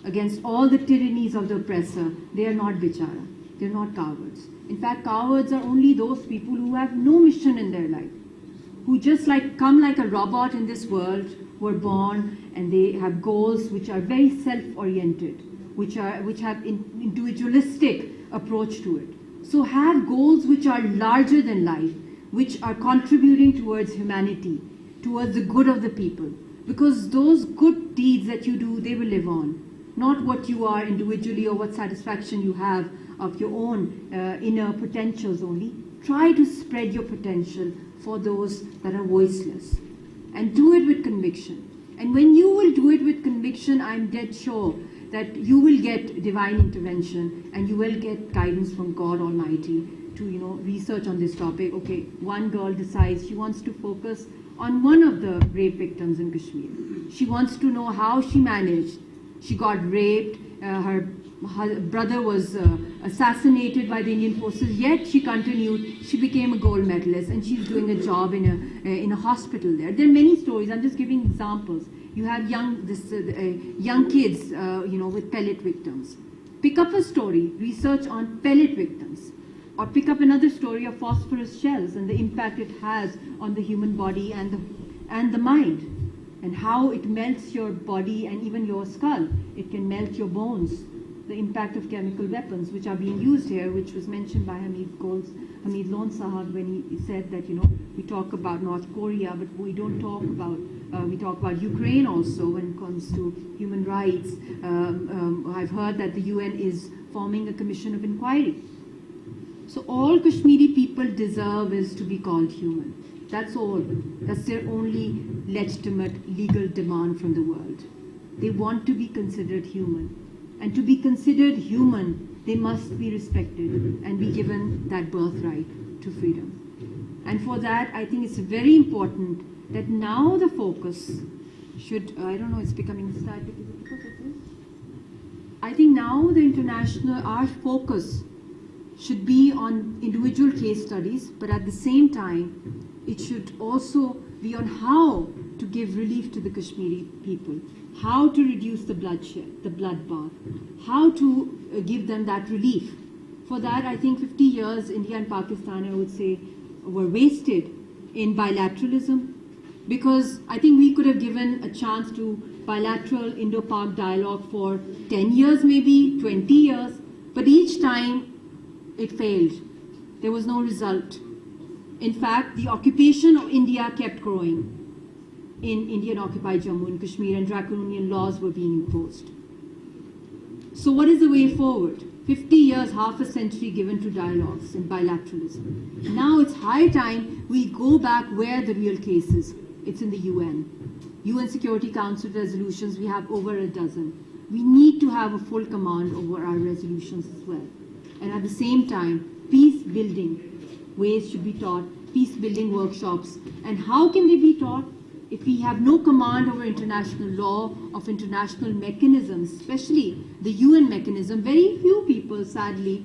against all the tyrannies of the oppressor, they are not bichara, they are not cowards. In fact, cowards are only those people who have no mission in their life, who just come like a robot in this world, were born and they have goals which are very self-oriented, which have individualistic approach to it. So have goals which are larger than life, which are contributing towards humanity, towards the good of the people. Because those good deeds that you do, they will live on. Not what you are individually or what satisfaction you have of your own inner potentials only. Try to spread your potential for those that are voiceless. And do it with conviction. And when you will do it with conviction, I'm dead sure that you will get divine intervention and you will get guidance from God Almighty to, research on this topic. Okay, one girl decides she wants to focus on one of the rape victims in Kashmir. She wants to know how she managed. She got raped, her brother was assassinated by the Indian forces, yet she continued, she became a gold medalist, and she's doing a job in a hospital there. There are many stories, I'm just giving examples. You have young kids, with pellet victims. Pick up a story, research on pellet victims. Or pick up another story of phosphorus shells and the impact it has on the human body and the mind, and how it melts your body and even your skull. It can melt your bones. The impact of chemical weapons which are being used here, which was mentioned by Hamid Lon Sahab when he said that, we talk about North Korea, but we don't talk about, we talk about Ukraine also when it comes to human rights. I've heard that the UN is forming a commission of inquiry. So all Kashmiri people deserve is to be called human. That's all. That's their only legitimate legal demand from the world. They want to be considered human. And to be considered human, they must be respected and be given that birthright to freedom. And for that, I think it's very important that now the focus should, I don't know, it's becoming static. Is it because of this? I think now our focus should be on individual case studies, but at the same time, it should also be on how to give relief to the Kashmiri people, how to reduce the bloodshed, the bloodbath, how to give them that relief. For that, I think 50 years, India and Pakistan, I would say, were wasted in bilateralism, because I think we could have given a chance to bilateral Indo-Pak dialogue for 10 years, maybe 20 years, but each time it failed. There was no result. In fact, the occupation of India kept growing in Indian-occupied Jammu and Kashmir, and draconian laws were being imposed. So what is the way forward? 50 years, half a century given to dialogues and bilateralism. Now it's high time we go back where the real case is. It's in the UN. UN Security Council resolutions, we have over a dozen. We need to have a full command over our resolutions as well. And at the same time, peace-building ways should be taught, peace-building workshops. And how can they be taught? If we have no command over international law, of international mechanisms, especially the UN mechanism, very few people, sadly,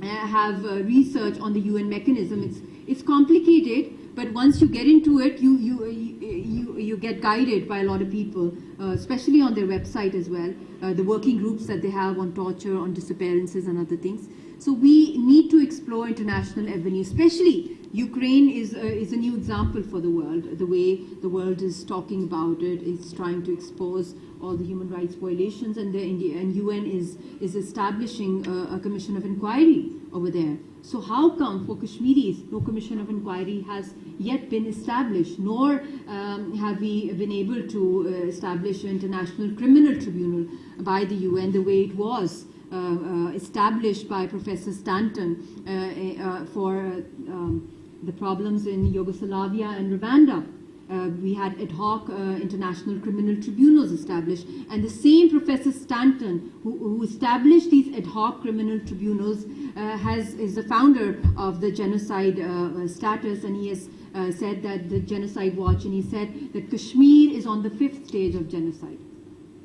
have research on the UN mechanism. It's complicated, But once you get into it, you get guided by a lot of people, especially on their website as well, the working groups that they have on torture, on disappearances and other things. So we need to explore international avenues, especially Ukraine is a new example for the world. The way the world is talking about it, is trying to expose all the human rights violations, and UN is establishing a commission of inquiry over there. So how come for Kashmiris no commission of inquiry has yet been established, nor have we been able to establish an international criminal tribunal by the UN the way it was established by Professor Stanton for the problems in Yugoslavia and Rwanda. We had ad hoc international criminal tribunals established, and the same Professor Stanton who established these ad hoc criminal tribunals is the founder of the genocide status, and he has said that the Genocide Watch, and he said that Kashmir is on the 5th stage of genocide.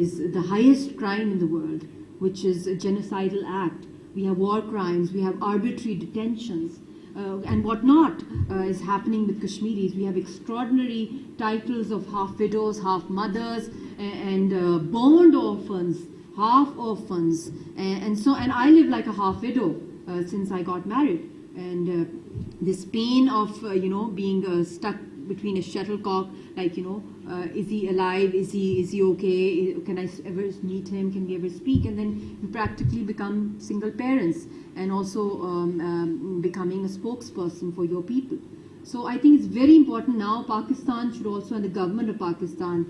is the highest crime in the world, which is a genocidal act. We have war crimes, we have arbitrary detentions, and what not is happening with Kashmiris. We have extraordinary titles of half widows, half mothers, and bond orphans, half orphans, and I live like a half widow since I got married, and this pain of being stuck between a shuttlecock, like is he alive, is he okay, can I ever meet him, can we ever speak, and then you practically become single parents, and also becoming a spokesperson for your people. So I think it's very important now. Pakistan should also, and the government of Pakistan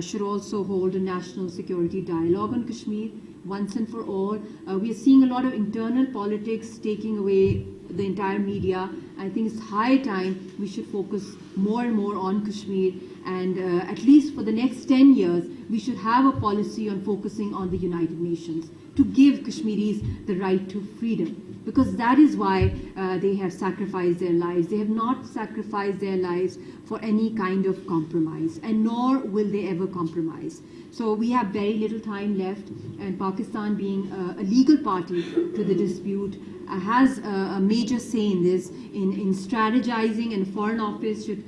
should also hold a national security dialogue on Kashmir once and for all. We are seeing a lot of internal politics taking away the entire media. I think it's high time we should focus more and more on Kashmir, and at least for the next 10 years we should have a policy on focusing on the United Nations to give Kashmiris the right to freedom, because that is why they have sacrificed their lives. They have not sacrificed their lives for any kind of compromise, and nor will they ever compromise. So we have very little time left, and Pakistan, being a legal party to the dispute, has a major say in this, in strategizing, and Foreign Office should,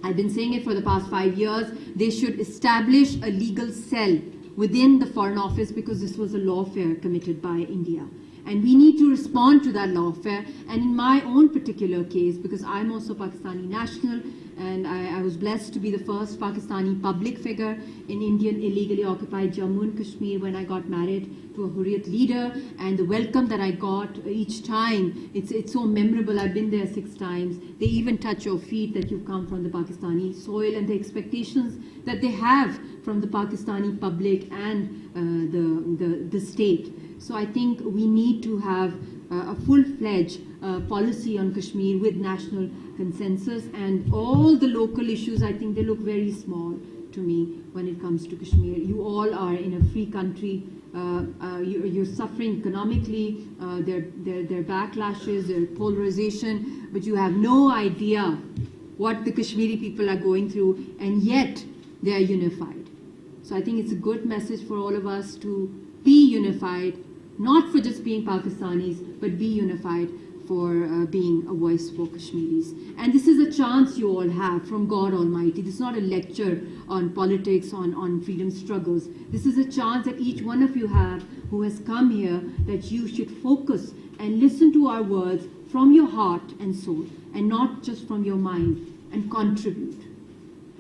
I've been saying it for the past 5 years, they should establish a legal cell within the Foreign Office, because this was a lawfare committed by India. And we need to respond to that lawfare. And in my own particular case, because I'm also Pakistani national, and I was blessed to be the first Pakistani public figure in Indian illegally occupied Jammu and Kashmir when I got married to a Hurriyat leader, and the welcome that I got each time, it's so memorable. I've been there 6 times. They even touch your feet that you've come from the Pakistani soil, and the expectations that they have from the Pakistani public and the state. So I think we need to have a full-fledged policy on Kashmir with national consensus, and all the local issues, I think they look very small to me when it comes to Kashmir. You all are in a free country. You're suffering economically, their backlashes, their polarization, but you have no idea what the Kashmiri people are going through, and yet they are unified. So I think it's a good message for all of us to be unified, not for just being Pakistanis, but be unified for being a voice for Kashmiris. And this is a chance you all have from God Almighty. This is not a lecture on politics, on freedom struggles. This is a chance that each one of you have who has come here, that you should focus and listen to our words from your heart and soul, and not just from your mind, and contribute.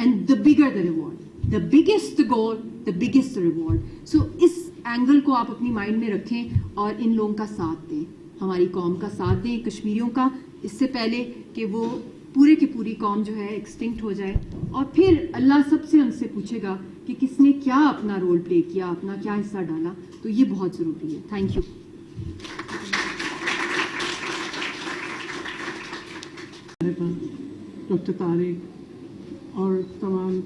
and the bigger the reward. The biggest the goal, the biggest the reward. So اس angle کو آپ اپنی mind میں رکھیں اور ان لوگوں کا ساتھ دیں, ہماری قوم کا ساتھ دیں, کشمیریوں کا, اس سے پہلے کہ وہ پورے کی پوری قوم جو ہے ایکسٹنکٹ ہو جائے. اور پھر اللہ سب سے ہم سے پوچھے گا کہ کس نے کیا اپنا رول پلے کیا, اپنا کیا حصہ ڈالا. تو یہ بہت ضروری ہے. Thank you. ڈاکٹر طارق اور تمام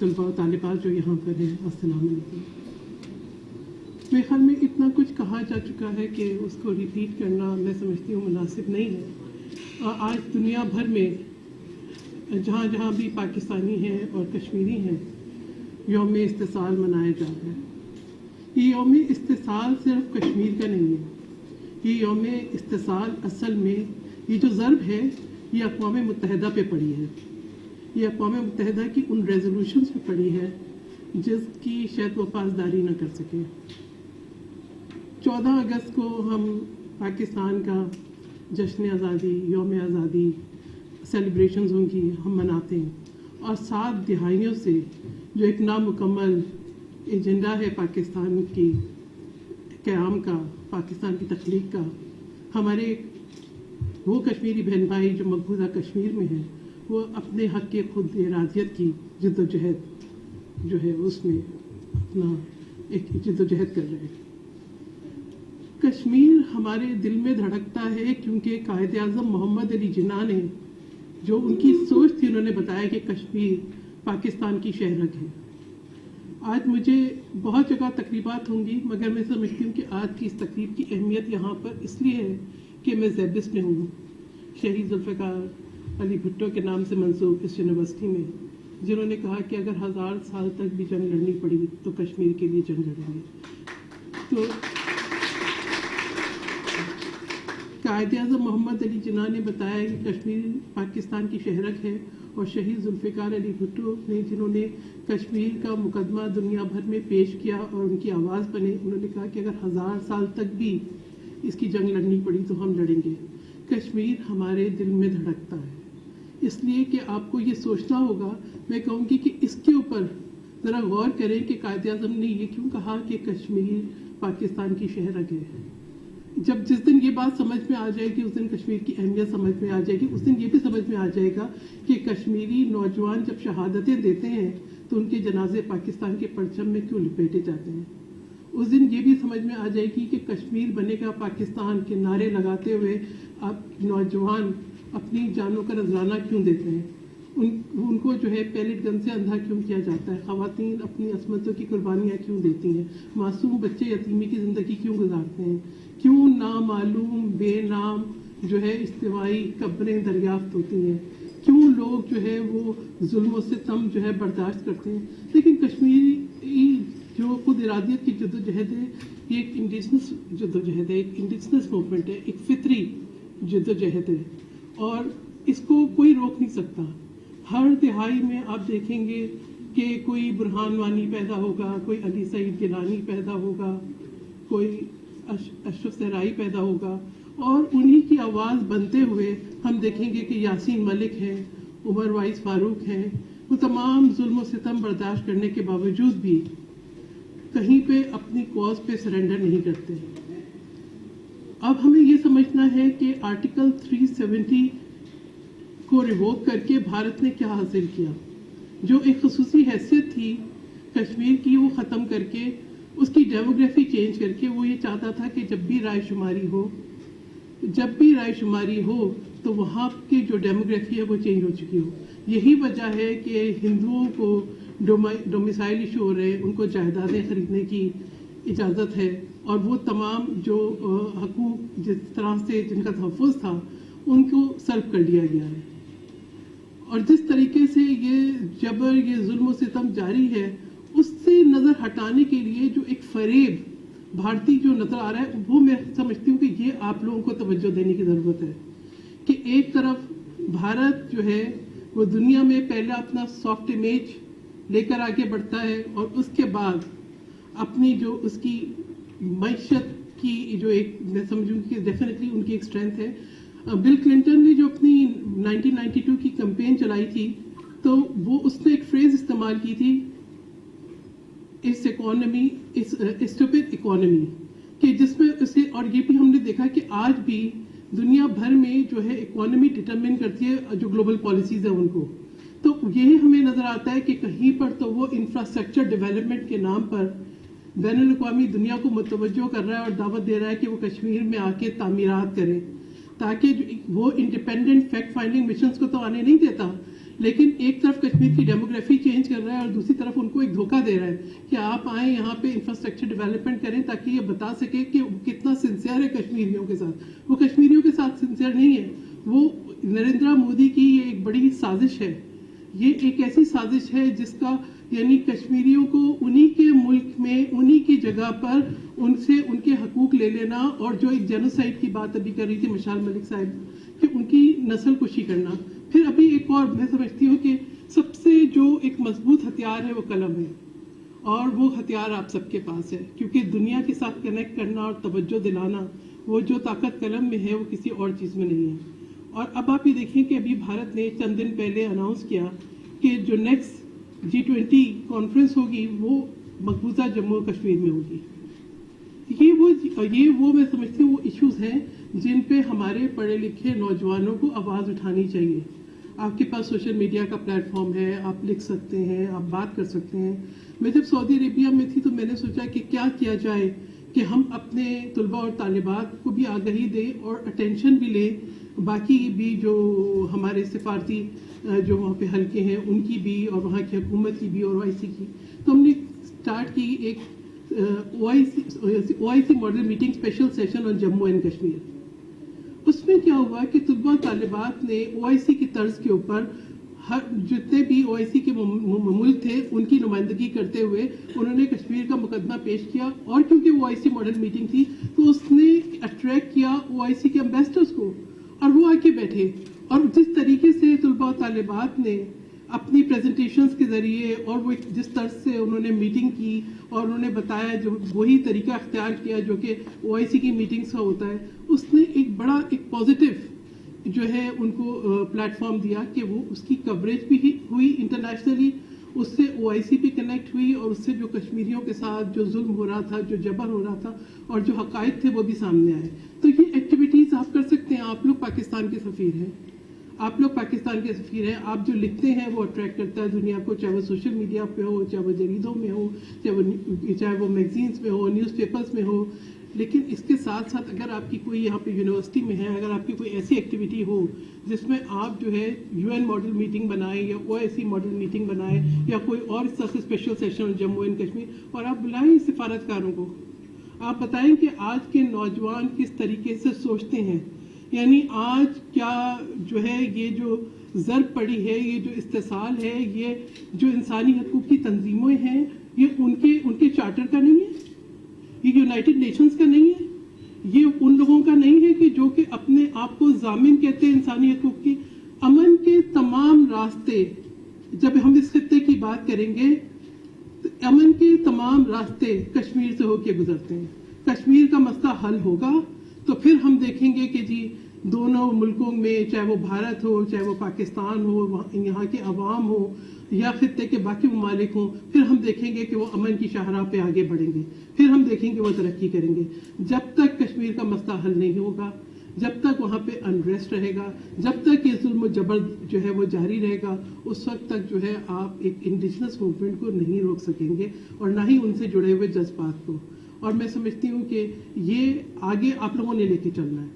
طلباء و طالبات جو یہاں پر ہیں, السلام علیکم. میرے خیال میں اتنا کچھ کہا جا چکا ہے کہ اس کو ریپیٹ کرنا میں سمجھتی ہوں مناسب نہیں ہے. آج دنیا بھر میں جہاں جہاں بھی پاکستانی ہیں اور کشمیری ہیں, یوم استحصال منایا جا رہا ہے. یہ یوم استحصال صرف کشمیر کا نہیں ہے. یہ یوم استحصال اصل میں یہ جو ضرب ہے یہ اقوام متحدہ پہ پڑی ہے. یہ اقوام متحدہ کی ان ریزولوشنز پہ پڑی ہے جس کی شاید وہ پاسداری نہ کر سکے. 14 اگست کو ہم پاکستان کا جشن آزادی, یوم آزادی سیلیبریشنز ہوں گی, ہم مناتے ہیں. اور 7 دہائیوں سے جو ایک نامکمل ایجنڈا ہے پاکستان کی قیام کا, پاکستان کی تخلیق کا, ہمارے وہ کشمیری بہن بھائی جو مقبوضہ کشمیر میں ہیں وہ اپنے حق کے خود ارادیت کی جد و جہد جو ہے اس میں اپنا ایک جد و جہد کر رہے ہیں. کشمیر ہمارے دل میں دھڑکتا ہے کیونکہ قائد اعظم محمد علی جناح نے جو ان کی سوچ تھی, انہوں نے بتایا کہ کشمیر پاکستان کی شہرک ہے. آج مجھے بہت جگہ تقریبات ہوں گی مگر میں سمجھتی ہوں کہ آج کی اس تقریب کی اہمیت یہاں پر اس لیے ہے کہ میں زیبس میں ہوں, شہید ذوالفقار علی بھٹو کے نام سے منسوب اس یونیورسٹی میں, جنہوں نے کہا کہ اگر 1000 سال تک بھی جنگ لڑنی پڑی تو کشمیر کے لیے جنگ لڑیں گے. تو قائد اعظم محمد علی جناح نے بتایا کہ کشمیر پاکستان کی شہرک ہے, اور شہید ذوالفقار علی بھٹو نے جنہوں نے کشمیر کا مقدمہ دنیا بھر میں پیش کیا اور ان کی آواز بنے, انہوں نے کہا کہ اگر 1000 سال تک بھی اس کی جنگ لڑنی پڑی تو ہم لڑیں گے. کشمیر ہمارے دل میں دھڑکتا ہے, اس لیے کہ آپ کو یہ سوچنا ہوگا. میں کہوں گی کہ اس کے اوپر ذرا غور کریں کہ قائد اعظم نے یہ کیوں کہا کہ کشمیر پاکستان کی شہرک ہے. جس دن یہ بات سمجھ میں آ جائے گی اس دن کشمیر کی اہمیت سمجھ میں آ جائے گی. اس دن یہ بھی سمجھ میں آ جائے گا کہ کشمیری نوجوان جب شہادتیں دیتے ہیں تو ان کے جنازے پاکستان کے پرچم میں کیوں لپیٹے جاتے ہیں. اس دن یہ بھی سمجھ میں آ جائے گی کہ کشمیر بنے گا پاکستان کے نعرے لگاتے ہوئے اب نوجوان اپنی جانوں کا نذرانہ کیوں دیتے ہیں, ان کو جو ہے پیلٹ گن سے اندھا کیوں کیا جاتا ہے, خواتین اپنی عصمتوں کی قربانیاں کیوں دیتی ہیں, معصوم بچے یتیمی کی زندگی کیوں گزارتے ہیں, کیوں نامعلوم بے نام جو ہے استوائی قبریں دریافت ہوتی ہیں, کیوں لوگ جو ہے وہ ظلم و ستم جو ہے برداشت کرتے ہیں. لیکن کشمیری جو خود ارادیت کی جد و جہد ہے یہ ایک انڈیجنس جد و جہد ہے, ایک انڈیجنس موومنٹ ہے, ایک فطری جد و جہد ہے, اور اس کو کوئی روک نہیں سکتا. ہر دہائی میں آپ دیکھیں گے کہ کوئی برہان وانی پیدا ہوگا, کوئی علی سعید گیلانی پیدا ہوگا, کوئی اشرف صحرائی پیدا ہوگا, اور انہی کی آواز بنتے ہوئے ہم دیکھیں گے کہ یاسین ملک ہیں, عمر وائس فاروق ہیں, وہ تمام ظلم و ستم برداشت کرنے کے باوجود بھی کہیں پہ اپنی کاز پہ سرنڈر نہیں کرتے. اب ہمیں یہ سمجھنا ہے کہ آرٹیکل 370 کو ریووک کر کے بھارت نے کیا حاصل کیا. جو ایک خصوصی حیثیت تھی کشمیر کی وہ ختم کر کے اس کی ڈیموگرافی چینج کر کے وہ یہ چاہتا تھا کہ جب بھی رائے شماری ہو تو وہاں کی جو ڈیموگرافی ہے وہ چینج ہو چکی ہو. یہی وجہ ہے کہ ہندوؤں کو ڈومیسائل ایشو ہو رہے, ان کو جائیدادیں خریدنے کی اجازت ہے, اور وہ تمام جو حقوق جس طرح سے جن کا تحفظ تھا ان کو سلب کر لیا گیا ہے. اور جس طریقے سے یہ جبر, یہ ظلم و ستم جاری ہے, اس سے نظر ہٹانے کے لیے جو ایک فریب بھارتی جو نظر آ رہا ہے وہ میں سمجھتی ہوں کہ یہ آپ لوگوں کو توجہ دینے کی ضرورت ہے. کہ ایک طرف بھارت جو ہے وہ دنیا میں پہلا اپنا سافٹ امیج لے کر آگے بڑھتا ہے, اور اس کے بعد اپنی جو اس کی معیشت کی جو ایک میں سمجھوں کہ ڈیفینیٹلی ان کی ایک اسٹرینتھ ہے. بل کلنٹن نے جو اپنی 1992 کی کمپین چلائی تھی تو تو وہ اس نے ایک فریز استعمال کی تھی اس اکانومی اسٹوپڈ اکانومی کہ جس میں اسے, اور یہ بھی ہم نے دیکھا کہ آج بھی دنیا بھر میں جو ہے اکانومی ڈٹرمن کرتی ہے جو گلوبل پالیسیز ہیں ان کو. تو یہی ہمیں نظر آتا ہے کہ کہیں پر تو وہ انفراسٹرکچر ڈیولپمنٹ کے نام پر بین الاقوامی دنیا کو متوجہ کر رہا ہے اور دعوت دے رہا ہے کہ وہ کشمیر میں آ کے تعمیرات کریں, تاکہ وہ انڈیپینڈنٹ فیکٹ فائنڈنگ مشنز کو تو آنے نہیں دیتا, لیکن ایک طرف کشمیر کی ڈیموگرافی چینج کر رہا ہے اور دوسری طرف ان کو ایک دھوکہ دے رہا ہے کہ آپ آئیں یہاں پہ انفراسٹرکچر ڈیولپمنٹ کریں تاکہ یہ بتا سکے کہ کتنا سنسیئر ہے کشمیریوں کے ساتھ. وہ کشمیریوں کے ساتھ سنسیئر نہیں ہے, وہ نریندرا مودی کی یہ ایک بڑی سازش ہے. یہ ایک ایسی سازش ہے جس کا یعنی کشمیریوں کو انہی کے ملک میں انہی کی جگہ پر ان سے ان کے حقوق لے لینا, اور جو ایک جینوسائڈ کی بات ابھی کر رہی تھی مشال ملک صاحب کہ ان کی نسل کشی کرنا. پھر ابھی ایک اور میں سمجھتی ہوں کہ سب سے جو ایک مضبوط ہتھیار ہے وہ قلم ہے, اور وہ ہتھیار آپ سب کے پاس ہے, کیونکہ دنیا کے ساتھ کنیکٹ کرنا اور توجہ دلانا وہ جو طاقت قلم میں ہے وہ کسی اور چیز میں نہیں ہے. اور اب آپ یہ دیکھیں کہ ابھی بھارت نے چند دن پہلے اناؤنس کیا کہ جو نیکسٹ G20 کانفرنس ہوگی وہ مقبوضہ جموں و کشمیر میں ہوگی. یہ وہ میں سمجھتی ہوں وہ ایشوز ہیں جن پہ ہمارے پڑھے لکھے نوجوانوں کو آواز اٹھانی چاہیے. آپ کے پاس سوشل میڈیا کا پلیٹ فارم ہے, آپ لکھ سکتے ہیں, آپ بات کر سکتے ہیں. میں جب سعودی عربیہ میں تھی تو میں نے سوچا کہ کیا کیا جائے کہ ہم اپنے طلباء اور طالبات کو بھی آگاہی دیں اور اٹینشن بھی لیں, باقی بھی جو ہمارے سفارتی جو وہاں پہ حلقے ہیں ان کی بھی, اور وہاں کی حکومت کی بھی, اور OIC کی. تو ہم نے اسٹارٹ کی ایک OIC model meeting special session on Jammu and Kashmir. اس میں کیا ہوا کہ طلباء طالبات نے OIC کی طرز کے اوپر جتنے بھی OIC کے ملک تھے ان کی نمائندگی کرتے ہوئے انہوں نے کشمیر کا مقدمہ پیش کیا, اور کیونکہ وہ OIC ماڈل میٹنگ تھی تو اس نے اٹریکٹ کیا OIC کے امبیسڈرز کو, اور وہ آ کے بیٹھے. اور جس طریقے سے طلباء طالبات نے اپنی پریزنٹیشنز کے ذریعے اور وہ جس طرح سے انہوں نے میٹنگ کی اور انہوں نے بتایا جو وہی طریقہ اختیار کیا جو کہ OIC کی میٹنگز کا ہوتا ہے, اس نے ایک بڑا ایک پازیٹیو جو ہے ان کو پلیٹ فارم دیا کہ وہ اس کی کوریج بھی ہوئی انٹرنیشنلی, اس سے OIC بھی کنیکٹ ہوئی, اور اس سے جو کشمیریوں کے ساتھ جو ظلم ہو رہا تھا, جو جبر ہو رہا تھا, اور جو حقائق تھے وہ بھی سامنے آئے. تو یہ ایکٹیویٹیز آپ کر سکتے ہیں. آپ لوگ پاکستان کے سفیر ہیں, آپ لوگ پاکستان کے سفیر ہیں. آپ جو لکھتے ہیں وہ اٹریکٹ کرتا ہے دنیا کو, چاہے وہ سوشل میڈیا پہ ہو, چاہے وہ جریدوں میں ہو, چاہے وہ میگزینس میں ہو, نیوز پیپرز میں ہو. لیکن اس کے ساتھ ساتھ اگر آپ کی کوئی یہاں پہ یونیورسٹی میں ہے, اگر آپ کی کوئی ایسی ایکٹیویٹی ہو جس میں آپ جو ہے UN ماڈل میٹنگ بنائیں یا OIC ماڈل میٹنگ بنائیں یا کوئی اور اس طرح سے special session Jammu and Kashmir, اور آپ بلائیں سفارتکاروں کو, آپ بتائیں کہ آج کے نوجوان کس طریقے سے سوچتے ہیں. یعنی آج کیا جو ہے یہ جو ضرب پڑی ہے, یہ جو استحصال ہے, یہ جو انسانی حقوق کی تنظیمیں ہیں, یہ ان کے چارٹر کا نہیں ہے, یہ یونائٹڈ نیشنز کا نہیں ہے, یہ ان لوگوں کا نہیں ہے کہ جو کہ اپنے آپ کو ضامن کہتے ہیں انسانی حقوق کی. امن کے تمام راستے, جب ہم اس خطے کی بات کریں گے, امن کے تمام راستے کشمیر سے ہو کے گزرتے ہیں. کشمیر کا مسئلہ حل ہوگا تو پھر ہم دیکھیں گے کہ جی دونوں ملکوں میں, چاہے وہ بھارت ہو, چاہے وہ پاکستان ہو, یہاں کے عوام ہو یا خطے کے باقی ممالک ہوں, پھر ہم دیکھیں گے کہ وہ امن کی شاہراہ پہ آگے بڑھیں گے, پھر ہم دیکھیں گے وہ ترقی کریں گے. جب تک کشمیر کا مسئلہ حل نہیں ہوگا, جب تک وہاں پہ انریسٹ رہے گا, جب تک یہ ظلم و جبر جو ہے وہ جاری رہے گا, اس وقت تک جو ہے آپ ایک انڈیجنس موومنٹ کو نہیں روک سکیں گے, اور نہ ہی ان سے جڑے ہوئے جذبات کو. اور میں سمجھتی ہوں کہ یہ آگے آپ لوگوں نے لے کے چلنا ہے.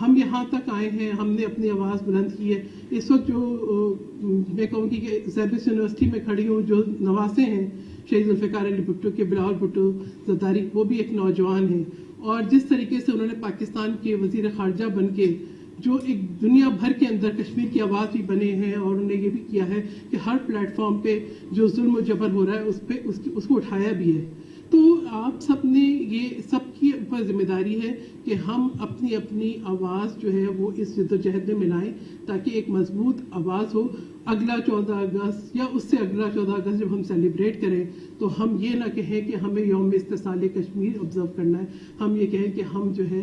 ہم یہاں تک آئے ہیں, ہم نے اپنی آواز بلند کی ہے. اس وقت جو میں کہوں گی کہ زیبس یونیورسٹی میں کھڑی ہوں, جو نواسے ہیں شہید ذوالفقار علی بھٹو کے, بلاول بھٹو زرداری, وہ بھی ایک نوجوان ہیں, اور جس طریقے سے انہوں نے پاکستان کے وزیر خارجہ بن کے جو ایک دنیا بھر کے اندر کشمیر کی آواز بھی بنے ہیں, اور انہوں نے یہ بھی کیا ہے کہ ہر پلیٹ فارم پہ جو ظلم و جبر ہو رہا ہے اس کو اٹھایا بھی ہے. تو آپ سب نے یہ سب کی اوپر ذمہ داری ہے کہ ہم اپنی اپنی آواز جو ہے وہ اس جدوجہد میں ملائیں, تاکہ ایک مضبوط آواز ہو. اگلا 14 اگست یا اس سے اگلا 14 اگست جب ہم سیلیبریٹ کریں تو ہم یہ نہ کہیں کہ ہمیں یوم استحصال کشمیر آبزرو کرنا ہے, ہم یہ کہیں کہ ہم جو ہے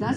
10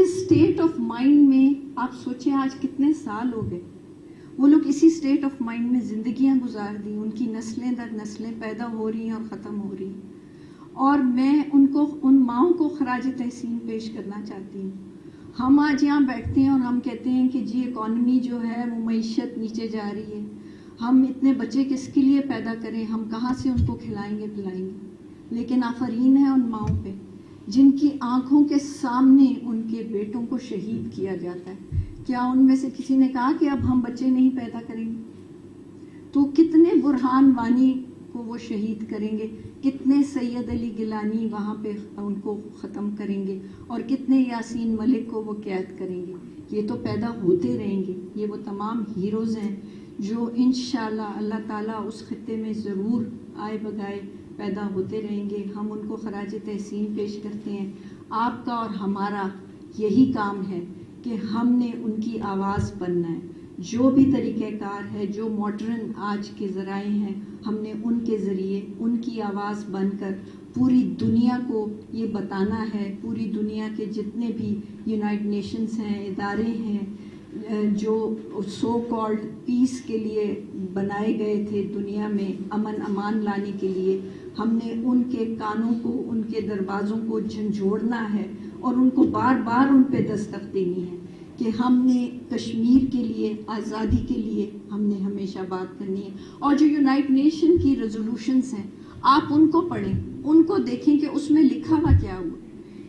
اس اسٹیٹ آف مائنڈ میں آپ سوچیں آج کتنے سال ہو گئے وہ لوگ اسی اسٹیٹ آف مائنڈ میں زندگیاں گزار دی، ان کی نسلیں در نسلیں پیدا ہو رہی ہیں اور ختم ہو رہی ہیں، اور میں ان ماؤں کو خراج تحسین پیش کرنا چاہتی ہوں۔ ہم آج یہاں بیٹھتے ہیں اور ہم کہتے ہیں کہ جی اکانومی جو ہے وہ معیشت نیچے جا رہی ہے، ہم اتنے بچے کس کے لیے پیدا کریں، ہم کہاں سے ان کو کھلائیں گے پلائیں گے، لیکن آفرین ہے ان ماؤں پہ جن کی آنکھوں کے سامنے ان کے بیٹوں کو شہید کیا جاتا ہے۔ کیا ان میں سے کسی نے کہا کہ اب ہم بچے نہیں پیدا کریں گے؟ تو کتنے برہان وانی کو وہ شہید کریں گے، کتنے سید علی گیلانی وہاں پہ ان کو ختم کریں گے، اور کتنے یاسین ملک کو وہ قید کریں گے۔ یہ تو پیدا ہوتے رہیں گے، یہ وہ تمام ہیروز ہیں جو انشاءاللہ اللہ تعالیٰ اس خطے میں ضرور آئے بگائے پیدا ہوتے رہیں گے۔ ہم ان کو خراج تحسین پیش کرتے ہیں۔ آپ کا اور ہمارا یہی کام ہے کہ ہم نے ان کی آواز بننا ہے۔ جو بھی طریقہ کار ہے، جو ماڈرن آج کے ذرائع ہیں، ہم نے ان کے ذریعے ان کی آواز بن کر پوری دنیا کو یہ بتانا ہے، پوری دنیا کے جتنے بھی یونائٹڈ نیشنز ہیں، ادارے ہیں جو سو کالڈ پیس کے لیے بنائے گئے تھے، دنیا میں امن امان لانے کے لیے، ہم نے ان کے کانوں کو، ان کے دروازوں کو جھنجھوڑنا ہے اور ان کو بار بار ان پہ دستک دینی ہے کہ ہم نے کشمیر کے لیے، آزادی کے لیے ہم نے ہمیشہ بات کرنی ہے۔ اور جو یونائٹڈ نیشن کی ریزولوشنز ہیں، آپ ان کو پڑھیں، ان کو دیکھیں کہ اس میں لکھا ہوا کیا ہوا،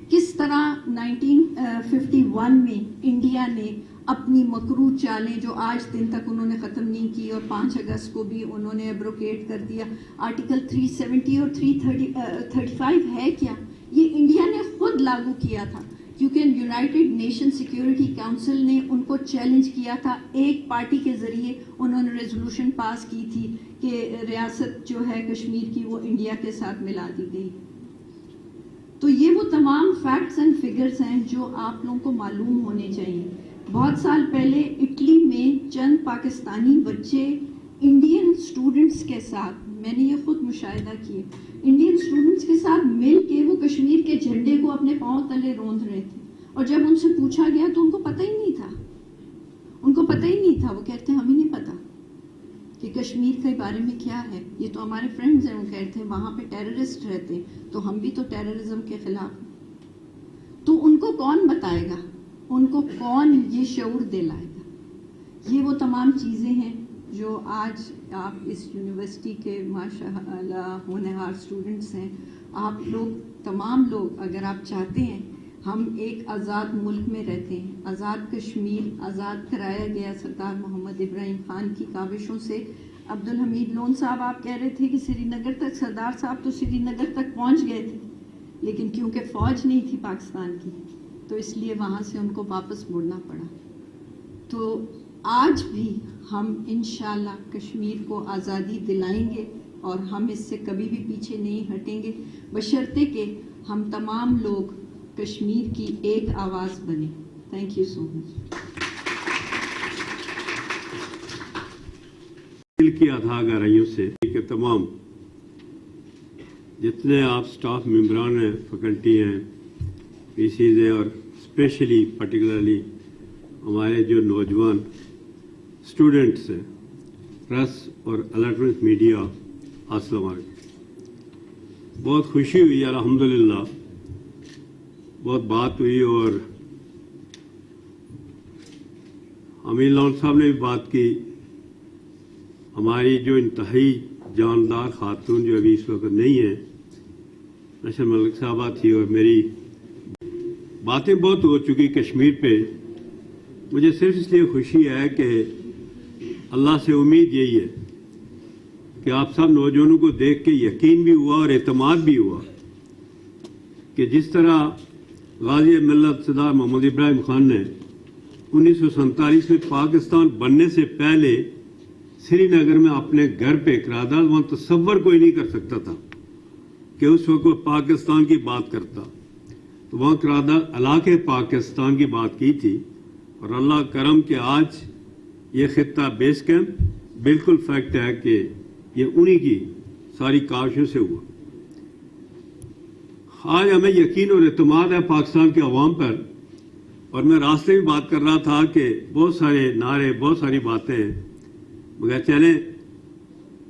کس طرح 1951 میں انڈیا نے اپنی مکرو چالیں جو آج دن تک انہوں نے ختم نہیں کی، اور 5 اگست کو بھی انہوں نے ایبروکیٹ کر دیا۔ آرٹیکل 370 اور 335 ہے کیا؟ یہ انڈیا نے خود لاگو کیا تھا، کیونکہ یونائٹڈ نیشن سیکیورٹی کاؤنسل نے ان کو چیلنج کیا تھا۔ ایک پارٹی کے ذریعے انہوں نے ریزولوشن پاس کی تھی کہ ریاست جو ہے کشمیر کی وہ انڈیا کے ساتھ ملا دی گئی۔ تو یہ وہ تمام فیکٹس اینڈ فگرز ہیں جو آپ لوگوں کو معلوم ہونے چاہیے۔ بہت سال پہلے اٹلی میں چند پاکستانی بچے انڈین اسٹوڈنٹس کے ساتھ، میں نے یہ خود مشاہدہ کیا، انڈین اسٹوڈنٹس کے ساتھ مل کے وہ کشمیر کے جھنڈے کو اپنے پاؤں تلے روند رہے تھے، اور جب ان سے پوچھا گیا تو ان کو پتہ ہی نہیں تھا، ان کو پتہ ہی نہیں تھا۔ وہ کہتے ہیں ہمیں نہیں پتہ کہ کشمیر کے بارے میں کیا ہے، یہ تو ہمارے فرینڈز ہیں۔ وہ کہتے ہیں وہاں پہ ٹیررسٹ رہتے ہیں، تو ہم بھی تو ٹیررزم کے خلاف ہیں۔ تو ان کو کون بتائے گا، ان کو کون یہ شعور دلائے گا؟ یہ وہ تمام چیزیں ہیں جو آج آپ اس یونیورسٹی کے ماشاء اللہ ہونہار اسٹوڈنٹس ہیں۔ آپ لوگ تمام لوگ اگر آپ چاہتے ہیں، ہم ایک آزاد ملک میں رہتے ہیں، آزاد کشمیر آزاد کرایا گیا سردار محمد ابراہیم خان کی کاوشوں سے۔ عبدالحمید لون صاحب آپ کہہ رہے تھے کہ سری نگر تک، سردار صاحب تو سری نگر تک پہنچ گئے تھے، لیکن کیونکہ فوج نہیں تھی پاکستان کی تو اس لیے وہاں سے ان کو واپس مڑنا پڑا۔ تو آج بھی ہم انشاءاللہ کشمیر کو آزادی دلائیں گے اور ہم اس سے کبھی بھی پیچھے نہیں ہٹیں گے، بشرطے کہ ہم تمام لوگ کشمیر کی ایک آواز بنیں۔ تھینک یو سو مچ۔ دل کی ادا گہرائیوں سے کہ تمام جتنے آپ سٹاف ممبران ہیں، فیکلٹی ہیں، پی سیز ہیں، اور اسپیشلی پرٹیکولرلی ہمارے جو نوجوان اسٹوڈنٹس ہیں، پریس اور الیکٹرانک میڈیا، السلام علیکم۔ بہت خوشی ہوئی الحمدللہ، بہت بات ہوئی، اور امین لون صاحب نے بھی بات کی۔ ہماری جو انتہائی جاندار خاتون جو ابھی اس وقت نہیں ہے، مشال ملک صاحبہ تھی، اور میری باتیں بہت ہو چکی کشمیر پہ۔ مجھے صرف اس لیے خوشی ہے کہ اللہ سے امید یہی ہے کہ آپ سب نوجوانوں کو دیکھ کے یقین بھی ہوا اور اعتماد بھی ہوا کہ جس طرح غازی ملت سردار محمد ابراہیم خان نے 1947 میں پاکستان بننے سے پہلے سری نگر میں اپنے گھر پہ قرارداد، وہاں تصور کوئی نہیں کر سکتا تھا کہ اس وقت پاکستان کی بات کرتا، تو وہاں قرارداد علاقے پاکستان کی بات کی تھی، اور اللہ کرم کہ آج یہ خطہ بیس کیمپ بالکل فیکٹ ہے کہ یہ انہی کی ساری کاوشوں سے ہوا۔ آج ہمیں یقین اور اعتماد ہے پاکستان کے عوام پر اور میں راستے میں بات کر رہا تھا کہ بہت سارے نعرے بہت ساری باتیں ہیں، مگر چلیں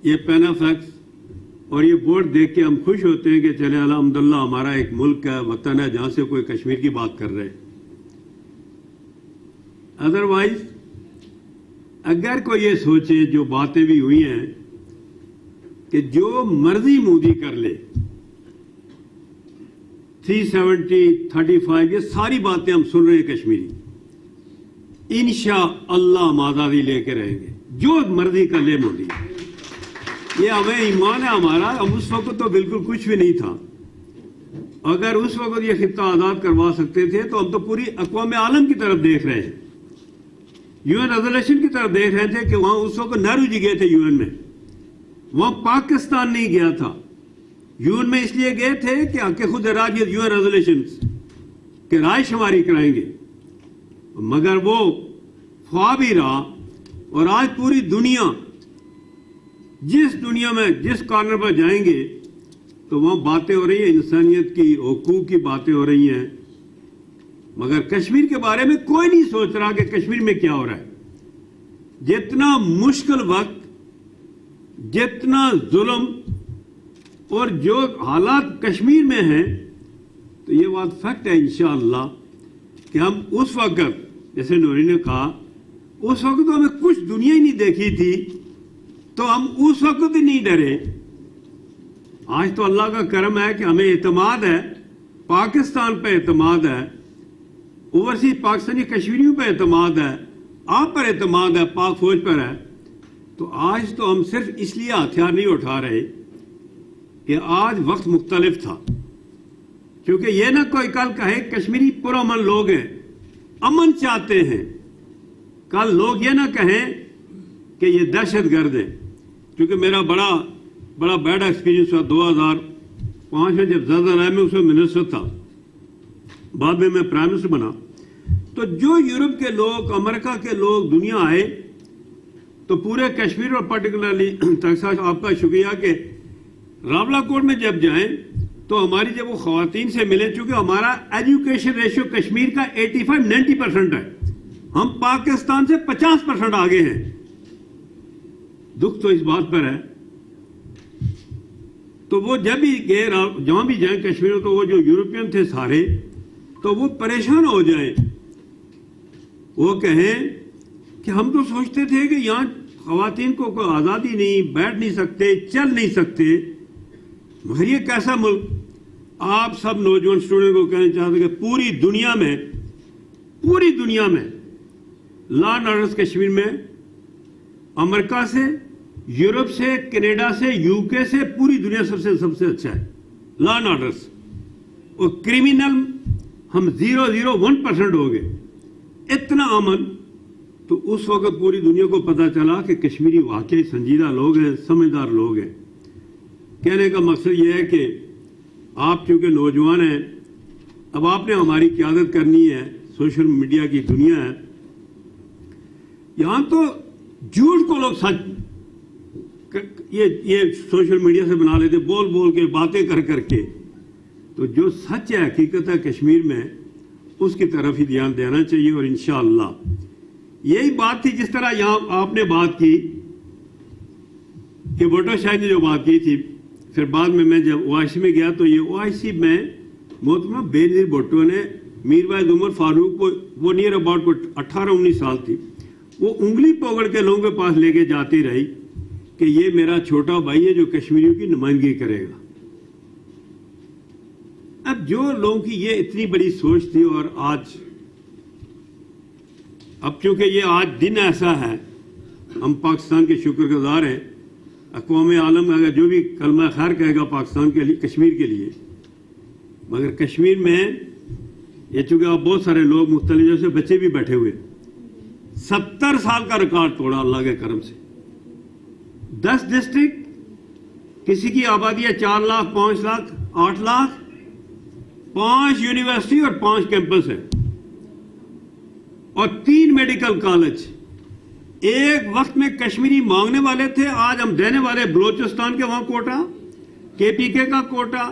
یہ پینا فیکس اور یہ بورڈ دیکھ کے ہم خوش ہوتے ہیں کہ چلیں الحمدللہ ہمارا ایک ملک ہے، وطن ہے جہاں سے کوئی کشمیر کی بات کر رہے ہیں. ادروائز اگر کوئی یہ سوچے جو باتیں بھی ہوئی ہیں کہ جو مرضی مودی کر لے 370 35 یہ ساری باتیں ہم سن رہے ہیں کشمیری، انشاءاللہ ہم آزادی لے کے رہیں گے، جو مرضی کر لے مودی. یہ ہمیں ایمان ہے ہمارا. ہم اس وقت تو بالکل کچھ بھی نہیں تھا. اگر اس وقت یہ خطہ آزاد کروا سکتے تھے تو ہم تو پوری اقوام عالم کی طرف دیکھ رہے ہیں، UN ریزولوشن کی طرف دیکھ رہے تھے کہ وہاں اس وقت نہرو جی گئے تھے UN میں، وہاں پاکستان نہیں گیا تھا. UN میں اس لیے گئے تھے کہ خود اراج UN ریزولوشن کہ رائے شماری کرائیں گے، مگر وہ خواب ہی رہا. اور آج پوری دنیا، جس دنیا میں جس کارنر پر جائیں گے تو وہاں باتیں ہو رہی ہیں انسانیت کی، حقوق کی باتیں ہو رہی ہیں، مگر کشمیر کے بارے میں کوئی نہیں سوچ رہا کہ کشمیر میں کیا ہو رہا ہے. جتنا مشکل وقت، جتنا ظلم اور جو حالات کشمیر میں ہیں، تو یہ بات فیکٹ ہے انشاءاللہ کہ ہم اس وقت، جیسے نوری نے کہا، اس وقت تو ہمیں کچھ دنیا ہی نہیں دیکھی تھی تو ہم اس وقت ہی نہیں ڈرے. آج تو اللہ کا کرم ہے کہ ہمیں اعتماد ہے، پاکستان پہ اعتماد ہے، اوورسیز پاکستانی کشمیریوں پہ اعتماد ہے، آپ پر اعتماد ہے، پاک فوج پر ہے. تو آج تو ہم صرف اس لیے ہتھیار نہیں اٹھا رہے کہ آج وقت مختلف تھا. کیونکہ یہ نہ کوئی کل کہے کشمیری پرامن لوگ ہیں، امن چاہتے ہیں. کل لوگ یہ نہ کہیں کہ یہ دہشت گرد ہیں. کیونکہ میرا بڑا بیڈ ایکسپیرینس ہوا 2005 میں جب زلزلہ آیا. میں اس میں منسٹر تھا، بعد میں پرائم منسٹر بنا. تو جو یورپ کے لوگ، امریکہ کے لوگ دنیا آئے تو پورے کشمیر اور پرٹیکولرلی ٹیکساس، آپ کا شکریہ کہ راولہ کوٹ میں جب جائیں تو ہماری جب وہ خواتین سے ملے، چونکہ ہمارا ایجوکیشن ریشو کشمیر کا 85-90% ہے، ہم پاکستان سے 50% آگے ہیں. دکھ تو اس بات پر ہے. تو وہ جب بھی گئے، جہاں بھی جائیں کشمیر میں، تو وہ جو یورپین تھے سارے، تو وہ پریشان ہو جائیں. وہ کہیں کہ ہم تو سوچتے تھے کہ یہاں خواتین کو کوئی آزادی نہیں، بیٹھ نہیں سکتے، چل نہیں سکتے، مگر یہ کیسا ملک. آپ سب نوجوان اسٹوڈنٹ کو کہنا چاہتے کہ پوری دنیا میں لا اینڈ آرڈر کشمیر میں امریکہ سے، یورپ سے، کینیڈا سے، UK سے، پوری دنیا سب سے اچھا ہے لا اینڈ آرڈر. اور کرمینل ہم 0.01% ہو گئے، اتنا امن. تو اس وقت پوری دنیا کو پتا چلا کہ کشمیری واقعی سنجیدہ لوگ ہیں، سمجھدار لوگ ہیں. کہنے کا مقصد یہ ہے کہ آپ چونکہ نوجوان ہیں، اب آپ نے ہماری قیادت کرنی ہے. سوشل میڈیا کی دنیا ہے، یہاں تو جھوٹ کو لوگ سچ یہ سوشل میڈیا سے بنا لیتے، بول کے، باتیں کر کے. تو جو سچ ہے، حقیقت ہے کشمیر میں، اس کی طرف ہی دھیان دینا چاہیے. اور انشاءاللہ یہی بات تھی. جس طرح یہاں آپ نے بات کی کہ بھٹو شاہد نے جو بات کی تھی، پھر بعد میں جب OIC میں گیا تو یہ OIC میں محترمہ بے نظیر بھٹو نے میر وحید عمر فاروق کو، وہ نیئر اباؤٹ کو 18-19 سال تھی، وہ انگلی پکڑ کے لوگوں کے پاس لے کے جاتی رہی کہ یہ میرا چھوٹا بھائی ہے جو کشمیریوں کی نمائندگی کرے گا. اب جو لوگوں کی یہ اتنی بڑی سوچ تھی، اور آج اب چونکہ یہ آج دن ایسا ہے، ہم پاکستان کے شکر گزار ہیں. اقوام عالم اگر جو بھی کلمہ خیر کہے گا پاکستان کے لیے، کشمیر کے لیے، مگر کشمیر میں یہ چونکہ آپ بہت سارے لوگ مختلف جیسے بچے بھی بیٹھے ہوئے، 70 سال کا ریکارڈ توڑا اللہ کے کرم سے. 10 ڈسٹرکٹ، کسی کی آبادی ہے 4 لاکھ، 5 لاکھ، 8 لاکھ، 5 یونیورسٹی اور 5 کیمپس ہیں، اور 3 میڈیکل کالج. ایک وقت میں کشمیری مانگنے والے تھے، آج ہم دینے والے. بلوچستان کے وہاں کوٹا، KPK کا کوٹا،